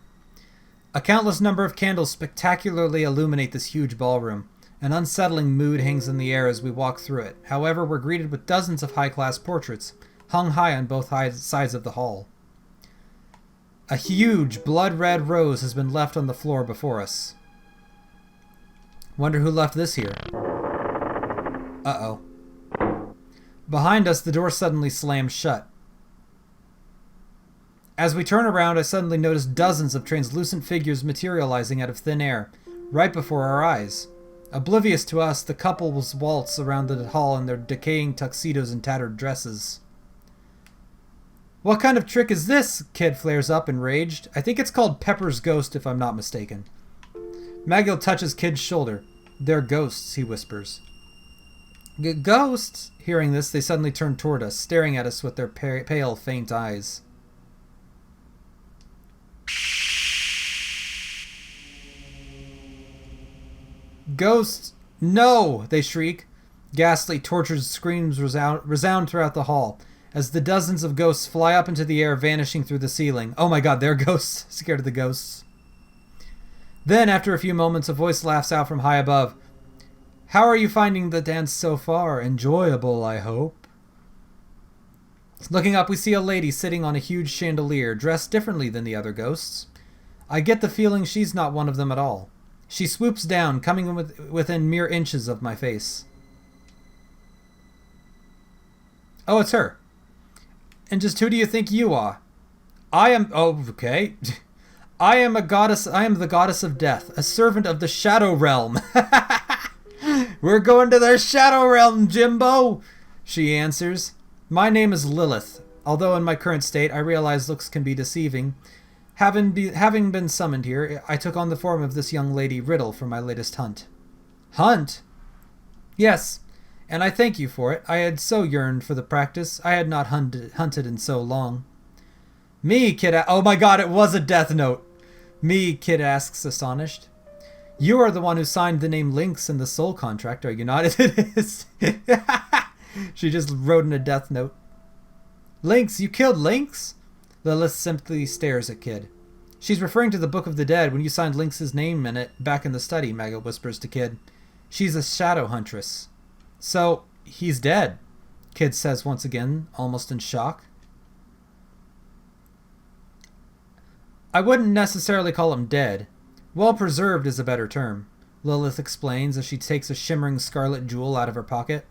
[SPEAKER 1] A countless number of candles spectacularly illuminate this huge ballroom. An unsettling mood hangs in the air as we walk through it. However, we're greeted with dozens of high-class portraits, hung high on both sides of the hall. A huge blood-red rose has been left on the floor before us. Wonder who left this here. Uh-oh. Behind us, the door suddenly slams shut. As we turn around, I suddenly notice dozens of translucent figures materializing out of thin air, right before our eyes. Oblivious to us, the couples waltz around the hall in their decaying tuxedos and tattered dresses. What kind of trick is this? Kid flares up, enraged. I think it's called Pepper's Ghost, if I'm not mistaken. Magill touches Kid's shoulder. They're ghosts, he whispers. Ghosts? Hearing this, they suddenly turn toward us, staring at us with their pale, faint eyes. Ghosts! No! They shriek. Ghastly, tortured screams resound throughout the hall as the dozens of ghosts fly up into the air, vanishing through the ceiling. Oh my god, they're ghosts. Scared of the ghosts. Then, after a few moments, a voice laughs out from high above. How are you finding the dance so far? Enjoyable, I hope. Looking up, we see a lady sitting on a huge chandelier, dressed differently than the other ghosts. I get the feeling she's not one of them at all. She swoops down, coming within mere inches of my face. Oh, it's her. And just who do you think you are? I am... Oh, okay. I am a goddess. I am the goddess of death, a servant of the Shadow Realm. We're going to the Shadow Realm, Jimbo, she answers. My name is Lilith. Although in my current state, I realize looks can be deceiving. Having been summoned here, I took on the form of this young lady Riddle for my latest hunt. Hunt? Yes, and I thank you for it. I had so yearned for the practice. I had not hunted in so long. Me, Kid. Oh my god, it was a death note. Me, Kid asks, astonished. You are the one who signed the name Lynx in the soul contract, are you not? It is. She just wrote in a death note. Lynx? You killed Lynx? Lilith simply stares at Kid. She's referring to the Book of the Dead when you signed Lynx's name in it back in the study, Magill whispers to Kid. She's a shadow huntress. So, he's dead, Kid says once again, almost in shock. I wouldn't necessarily call him dead. Well preserved is a better term, Lilith explains as she takes a shimmering scarlet jewel out of her pocket.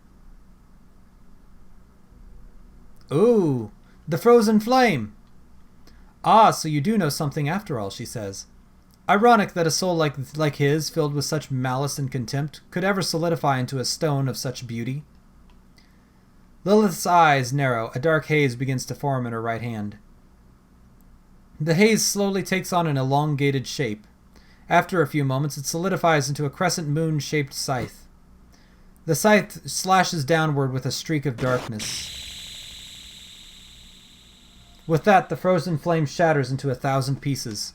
[SPEAKER 1] Ooh, the frozen flame! Ah, so you do know something after all, she says. Ironic that a soul like his, filled with such malice and contempt, could ever solidify into a stone of such beauty. Lilith's eyes narrow. A dark haze begins to form in her right hand. The haze slowly takes on an elongated shape. After a few moments, it solidifies into a crescent moon-shaped scythe. The scythe slashes downward with a streak of darkness. With that, the frozen flame shatters into 1,000 pieces.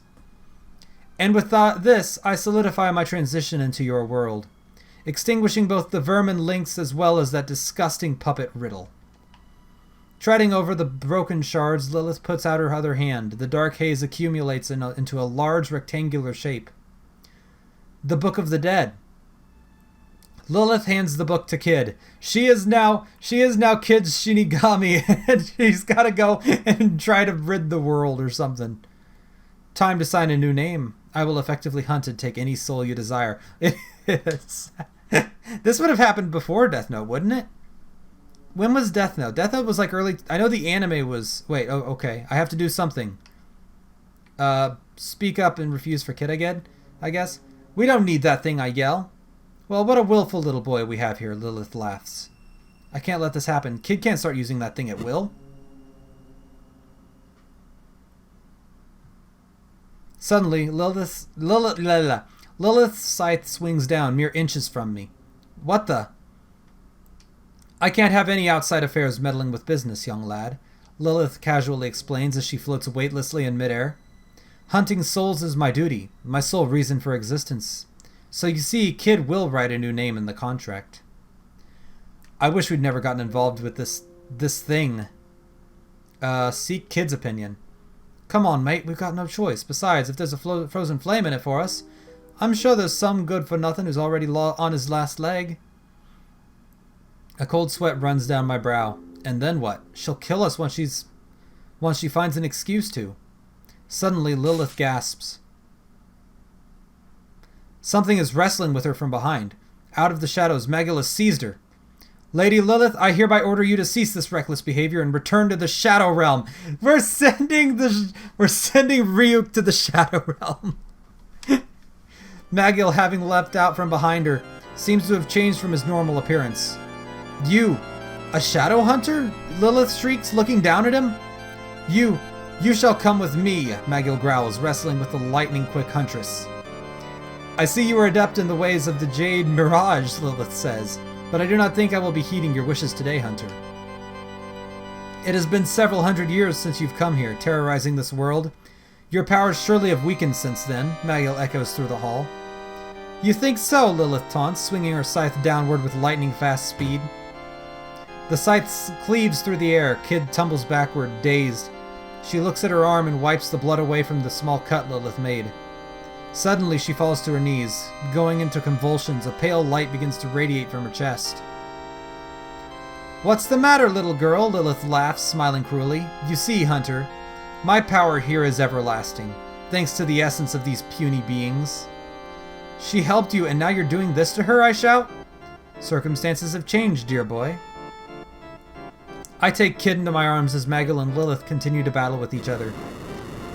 [SPEAKER 1] And with this, I solidify my transition into your world, extinguishing both the vermin Lynx as well as that disgusting puppet Riddle. Treading over the broken shards, Lilith puts out her other hand. The dark haze accumulates into a large rectangular shape. The Book of the Dead. Lilith hands the book to Kid. She is now Kid's Shinigami, and she's got to go and try to rid the world or something. Time to sign a new name. I will effectively hunt and take any soul you desire. This would have happened before Death Note, wouldn't it? When was Death Note? Death Note was like early... I know the anime was... Wait, oh, okay. I have to do something. Speak up and refuse for Kid again, I guess. We don't need that thing, I yell. Well, what a willful little boy we have here, Lilith laughs. I can't let this happen. Kid can't start using that thing at will. Suddenly, Lilith's scythe swings down mere inches from me. What the? I can't have any outside affairs meddling with business, young lad, Lilith casually explains as she floats weightlessly in midair. Hunting souls is my duty, my sole reason for existence. So you see, Kid will write a new name in the contract. I wish we'd never gotten involved with this thing. Seek Kid's opinion. Come on, mate, we've got no choice. Besides, if there's a frozen flame in it for us, I'm sure there's some good-for-nothing who's already on his last leg. A cold sweat runs down my brow. And then what? She'll kill us once she finds an excuse to. Suddenly, Lilith gasps. Something is wrestling with her from behind. Out of the shadows, Magil has seized her. Lady Lilith, I hereby order you to cease this reckless behavior and return to the Shadow Realm. We're sending Ryuk to the Shadow Realm. Magil, having leapt out from behind her, seems to have changed from his normal appearance. You, a shadow hunter? Lilith shrieks, looking down at him. You shall come with me, Magil growls, wrestling with the lightning-quick huntress. I see you are adept in the ways of the Jade Mirage, Lilith says, but I do not think I will be heeding your wishes today, Hunter. It has been several hundred years since you've come here, terrorizing this world. Your powers surely have weakened since then, Magil echoes through the hall. You think so, Lilith taunts, swinging her scythe downward with lightning-fast speed. The scythe cleaves through the air. Kid tumbles backward, dazed. She looks at her arm and wipes the blood away from the small cut Lilith made. Suddenly, she falls to her knees. Going into convulsions, a pale light begins to radiate from her chest. What's the matter, little girl? Lilith laughs, smiling cruelly. You see, Hunter, my power here is everlasting, thanks to the essence of these puny beings. She helped you, and now you're doing this to her, I shout? Circumstances have changed, dear boy. I take Kid into my arms as Magil and Lilith continue to battle with each other.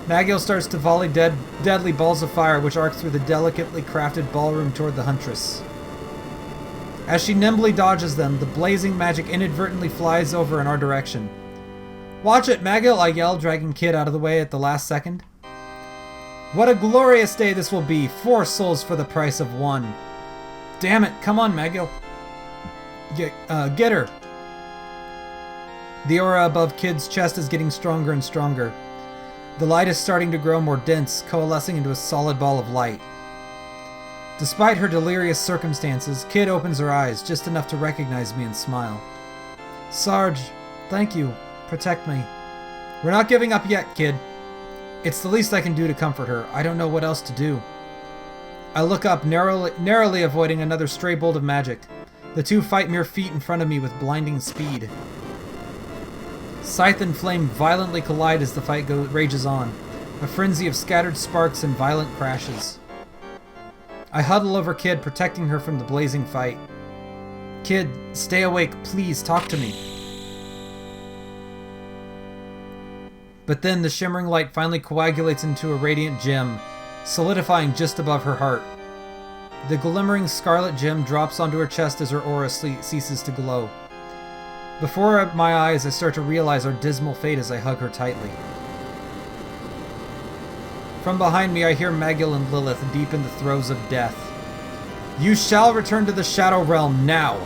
[SPEAKER 1] Magil starts to volley deadly balls of fire which arc through the delicately crafted ballroom toward the Huntress. As she nimbly dodges them, the blazing magic inadvertently flies over in our direction. Watch it, Magil, I yell, dragging Kid out of the way at the last second. What a glorious day this will be! 4 souls for the price of 1. Damn it, come on, Magil. Get her. The aura above Kid's chest is getting stronger and stronger. The light is starting to grow more dense, coalescing into a solid ball of light. Despite her delirious circumstances, Kid opens her eyes, just enough to recognize me and smile. Sarge, thank you. Protect me. We're not giving up yet, Kid. It's the least I can do to comfort her. I don't know what else to do. I look up, narrowly avoiding another stray bolt of magic. The two fight mere feet in front of me with blinding speed. Scythe and flame violently collide as the fight rages on, a frenzy of scattered sparks and violent crashes. I huddle over Kid, protecting her from the blazing fight. Kid, stay awake, please, talk to me. But then the shimmering light finally coagulates into a radiant gem, solidifying just above her heart. The glimmering scarlet gem drops onto her chest as her aura ceases to glow. Before my eyes, I start to realize our dismal fate as I hug her tightly. From behind me, I hear Magil and Lilith deep in the throes of death. You shall return to the Shadow Realm now!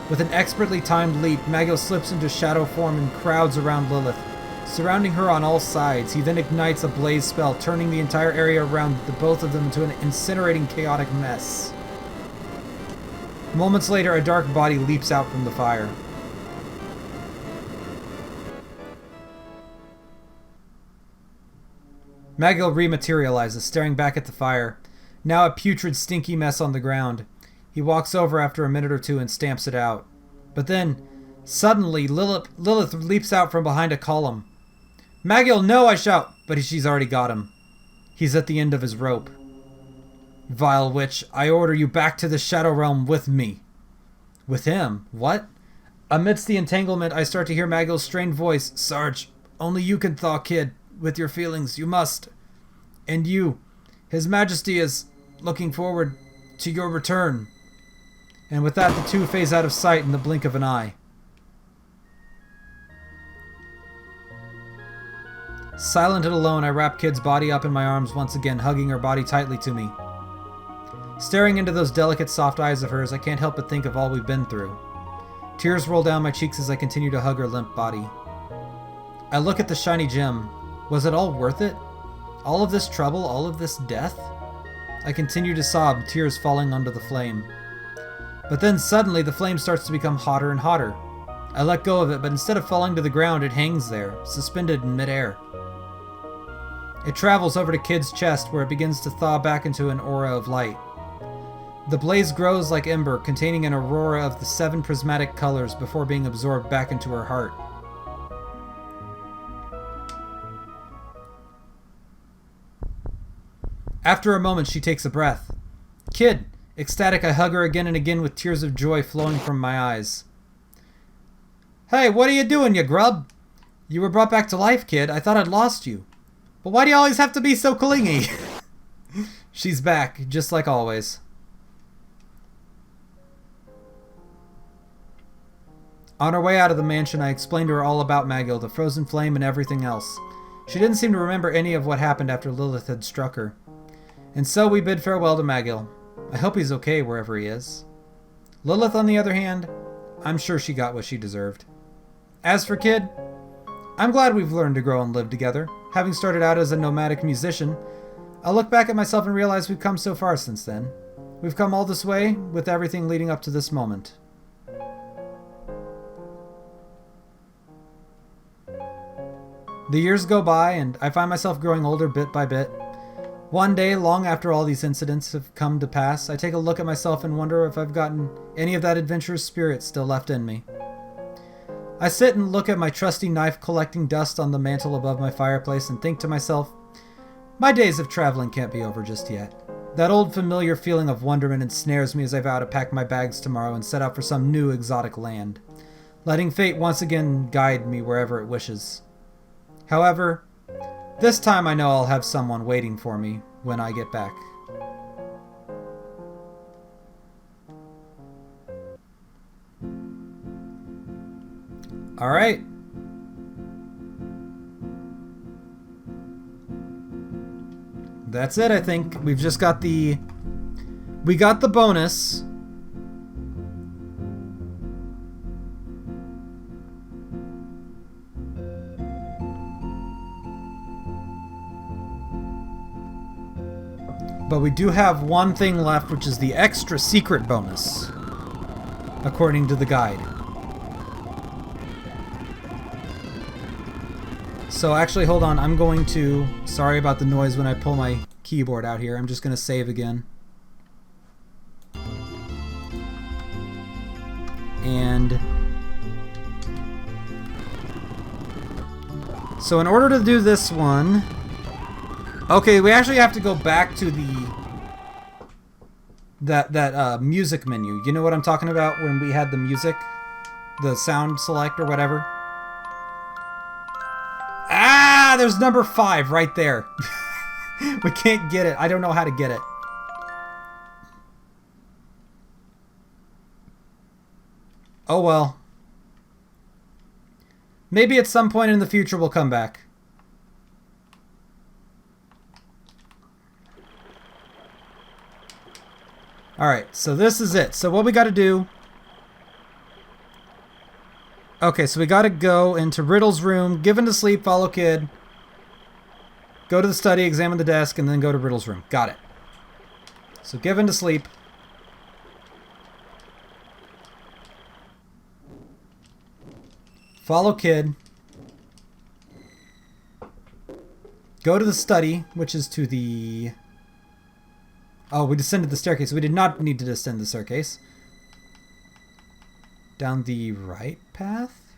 [SPEAKER 1] With an expertly timed leap, Magil slips into shadow form and crowds around Lilith, surrounding her on all sides. He then ignites a blaze spell, turning the entire area around the both of them into an incinerating, chaotic mess. Moments later, a dark body leaps out from the fire. Magil rematerializes, staring back at the fire, now a putrid, stinky mess on the ground. He walks over after a minute or two and stamps it out. But then, suddenly, Lilith leaps out from behind a column. Magil, no, I shout, but she's already got him. He's at the end of his rope. Vile witch, I order you back to the Shadow Realm with me. With him? What? Amidst the entanglement, I start to hear Magil's strained voice. Sarge, only you can thaw Kid. With your feelings, you must. And you, His Majesty is looking forward to your return. And with that, the two phase out of sight in the blink of an eye. Silent and alone, I wrap Kid's body up in my arms once again, hugging her body tightly to me. Staring into those delicate, soft eyes of hers, I can't help but think of all we've been through. Tears roll down my cheeks as I continue to hug her limp body. I look at the shiny gem. Was it all worth it? All of this trouble, all of this death? I continue to sob, tears falling onto the flame. But then suddenly the flame starts to become hotter and hotter. I let go of it, but instead of falling to the ground, it hangs there, suspended in midair. It travels over to Kid's chest, where it begins to thaw back into an aura of light. The blaze grows like ember, containing an aurora of the 7 prismatic colors before being absorbed back into her heart. After a moment, she takes a breath. Kid! Ecstatic, I hug her again and again with tears of joy flowing from my eyes. Hey, what are you doing, you grub? You were brought back to life, Kid. I thought I'd lost you. But why do you always have to be so clingy? She's back, just like always. On our way out of the mansion, I explained to her all about Magil, the frozen flame, and everything else. She didn't seem to remember any of what happened after Lilith had struck her. And so we bid farewell to Magil. I hope he's okay wherever he is. Lilith, on the other hand, I'm sure she got what she deserved. As for Kid, I'm glad we've learned to grow and live together. Having started out as a nomadic musician, I look back at myself and realize we've come so far since then. We've come all this way with everything leading up to this moment. The years go by, and I find myself growing older bit by bit. One day, long after all these incidents have come to pass, I take a look at myself and wonder if I've gotten any of that adventurous spirit still left in me. I sit and look at my trusty knife collecting dust on the mantle above my fireplace and think to myself, my days of traveling can't be over just yet. That old familiar feeling of wonderment ensnares me as I vow to pack my bags tomorrow and set out for some new exotic land, letting fate once again guide me wherever it wishes. However, this time I know I'll have someone waiting for me when I get back. Alright. That's it, I think. We've just got the... We got the bonus. But we do have one thing left, which is the extra secret bonus, according to the guide. So actually, hold on, I'm going to... Sorry about the noise when I pull my keyboard out here. I'm just going to save again. And... So in order to do this one... Okay, we actually have to go back to the... That music menu. You know what I'm talking about when we had the music? The sound select or whatever? Ah, there's number 5 right there. We can't get it. I don't know how to get it. Oh well. Maybe at some point in the future we'll come back. Alright, so this is it. So what we gotta do... Okay, so we gotta go into Riddle's room, give him to sleep, follow Kid, go to the study, examine the desk, and then go to Riddle's room. Got it. So give him to sleep. Follow Kid. Go to the study, which is to the... Oh, we descended the staircase. We did not need to descend the staircase. Down the right path?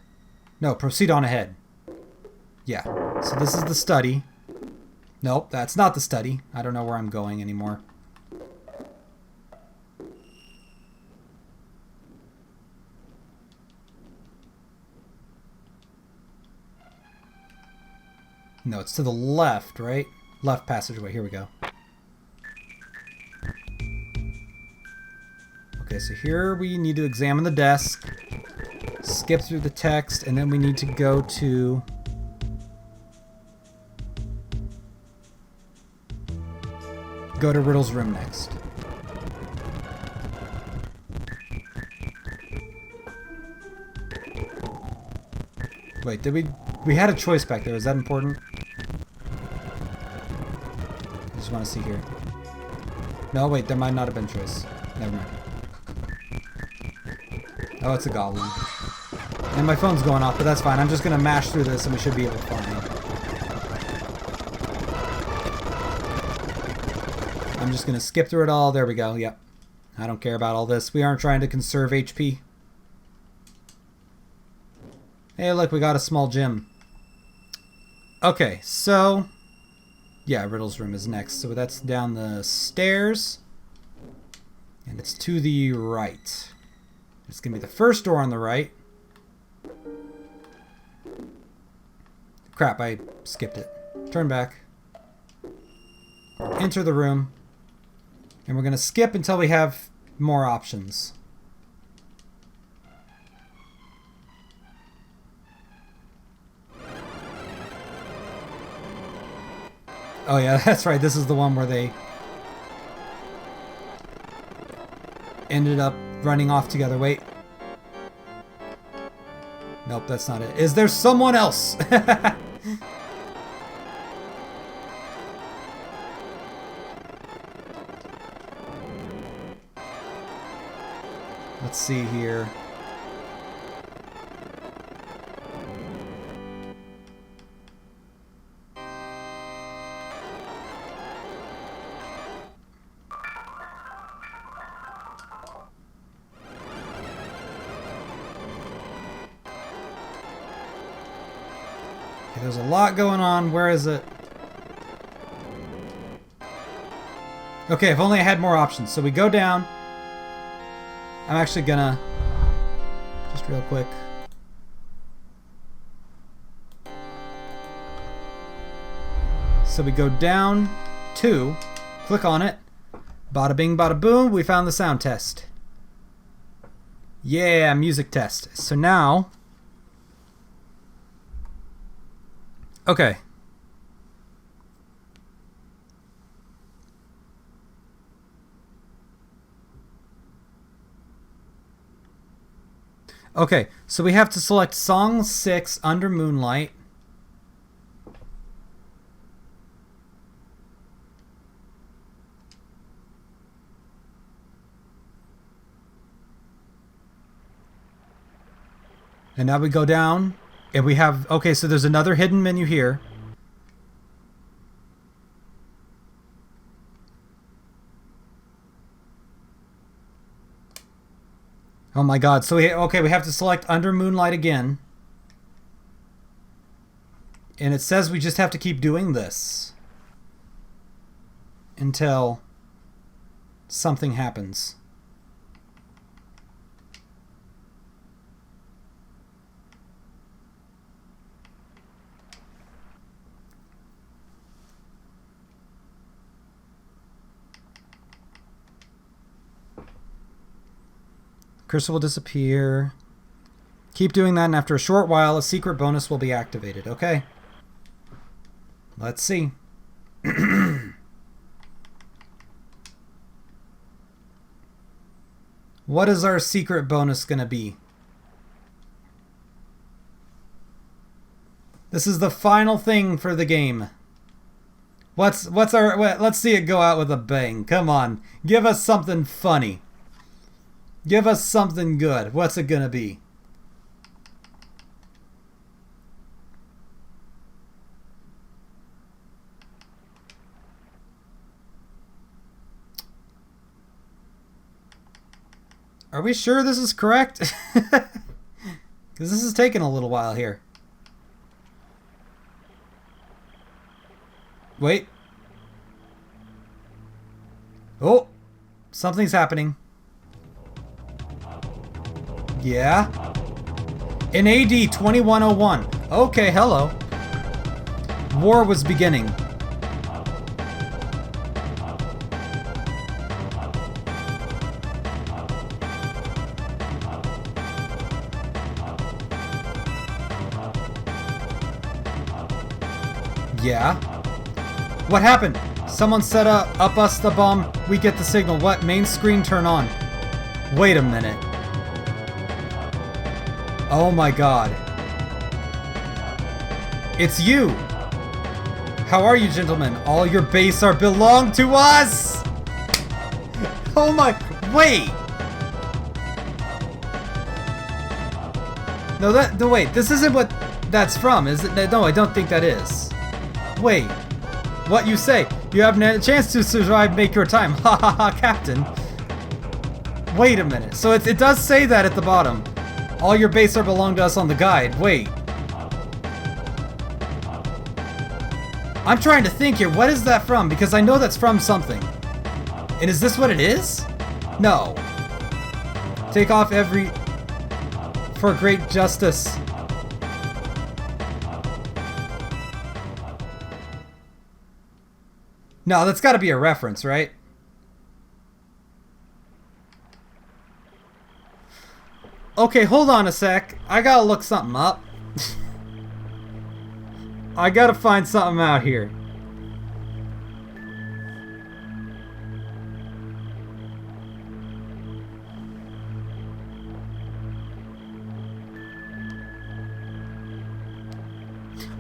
[SPEAKER 1] No, proceed on ahead. Yeah. So this is the study. Nope, that's not the study. I don't know where I'm going anymore. No, it's to the left, right? Left passageway. Here we go. Okay, so here we need to examine the desk, skip through the text, and then we need to go to go to Riddle's room next. Wait, did we had a choice back there. Is that important? I just want to see here. No, wait, there might not have been choice. Never mind. Oh, it's a goblin. And my phone's going off, but that's fine. I'm just going to mash through this and we should be able to find it. I'm just going to skip through it all. There we go. Yep. I don't care about all this. We aren't trying to conserve HP. Hey, look, we got a small gym. Okay, so... yeah, Riddle's room is next. So that's down the stairs. And it's to the right. It's going to be the first door on the right. Crap, I skipped it. Turn back. Enter the room. And we're going to skip until we have more options. Oh yeah, that's right. This is the one where they ended up running off together. Wait. Nope, that's not it. Is there someone else? Let's see here. Okay, there's a lot going on. Where is it? Okay, if only I had more options. So we go down. I'm actually gonna, just real quick. So we go down to, click on it. Bada bing, bada boom, we found the sound test. Yeah, music test. So now, okay. Okay, so we have to select Song 6, Under Moonlight. And now we go down, and we have... okay, so there's another hidden menu here. Oh my god, so we have to select Under Moonlight again. And it says we just have to keep doing this until something happens. Cursor will disappear. Keep doing that, and after a short while, a secret bonus will be activated. Okay. Let's see. What is our secret bonus gonna be? This is the final thing for the game. Let's see it go out with a bang. Come on. Give us something funny. Give us something good. What's it gonna be? Are we sure this is correct? Because this is taking a little while here. Wait. Oh! Something's happening. Yeah. In AD 2101. Okay, hello. War was beginning. Yeah. What happened? Someone set up us the bomb. We get the signal. What? Main screen turn on. Wait a minute. Oh my god. It's you! How are you, gentlemen? All your base are belong to us! Oh my... Wait! No, wait. This isn't what that's from, is it? No, I don't think that is. Wait. What you say? You haven't had a chance to survive, make your time. Ha ha ha, Captain. Wait a minute. So it does say that at the bottom. All your base are belong to us on the guide. Wait. I'm trying to think here. What is that from? Because I know that's from something. And is this what it is? No. Take off every... for great justice. No, that's gotta be a reference, right? Okay, hold on a sec. I gotta look something up. I gotta find something out here.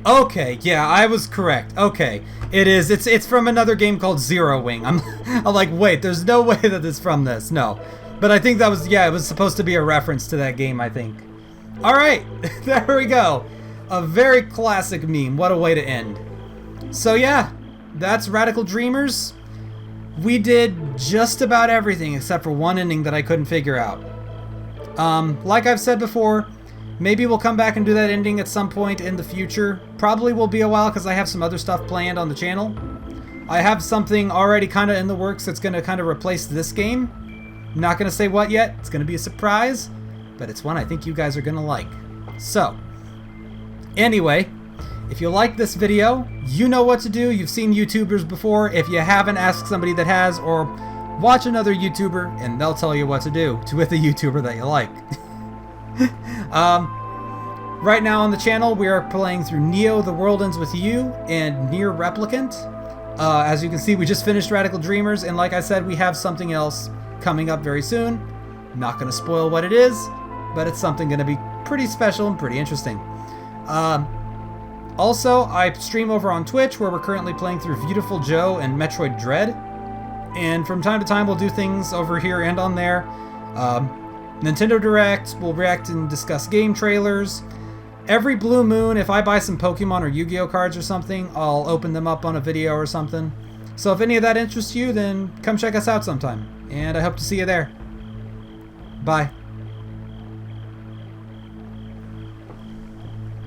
[SPEAKER 1] Okay, yeah, I was correct. Okay, it is. It's from another game called Zero Wing. I'm like, wait, there's no way that it's from this. No. But I think that was, yeah, it was supposed to be a reference to that game, I think. Alright, there we go. A very classic meme. What a way to end. So yeah, that's Radical Dreamers. We did just about everything except for one ending that I couldn't figure out. Like I've said before, maybe we'll come back and do that ending at some point in the future. Probably will be a while because I have some other stuff planned on the channel. I have something already kind of in the works that's going to kind of replace this game. I'm not going to say what yet. It's going to be a surprise, but it's one I think you guys are going to like. So, anyway, if you like this video, you know what to do. You've seen YouTubers before. If you haven't, ask somebody that has, or watch another YouTuber and they'll tell you what to do with a YouTuber that you like. Right now on the channel, we are playing through Neo: The World Ends With You and Nier Replicant. As you can see, we just finished Radical Dreamers, and like I said, we have something else coming up very soon. I'm not going to spoil what it is, but it's something going to be pretty special and pretty interesting. Also, I stream over on Twitch, where we're currently playing through Beautiful Joe and Metroid Dread. And from time to time, we'll do things over here and on there. Nintendo Direct, we'll react and discuss game trailers. Every blue moon, if I buy some Pokemon or Yu-Gi-Oh cards or something, I'll open them up on a video or something. So if any of that interests you, then come check us out sometime. And I hope to see you there. Bye.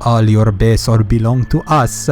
[SPEAKER 1] All your base all belong to us.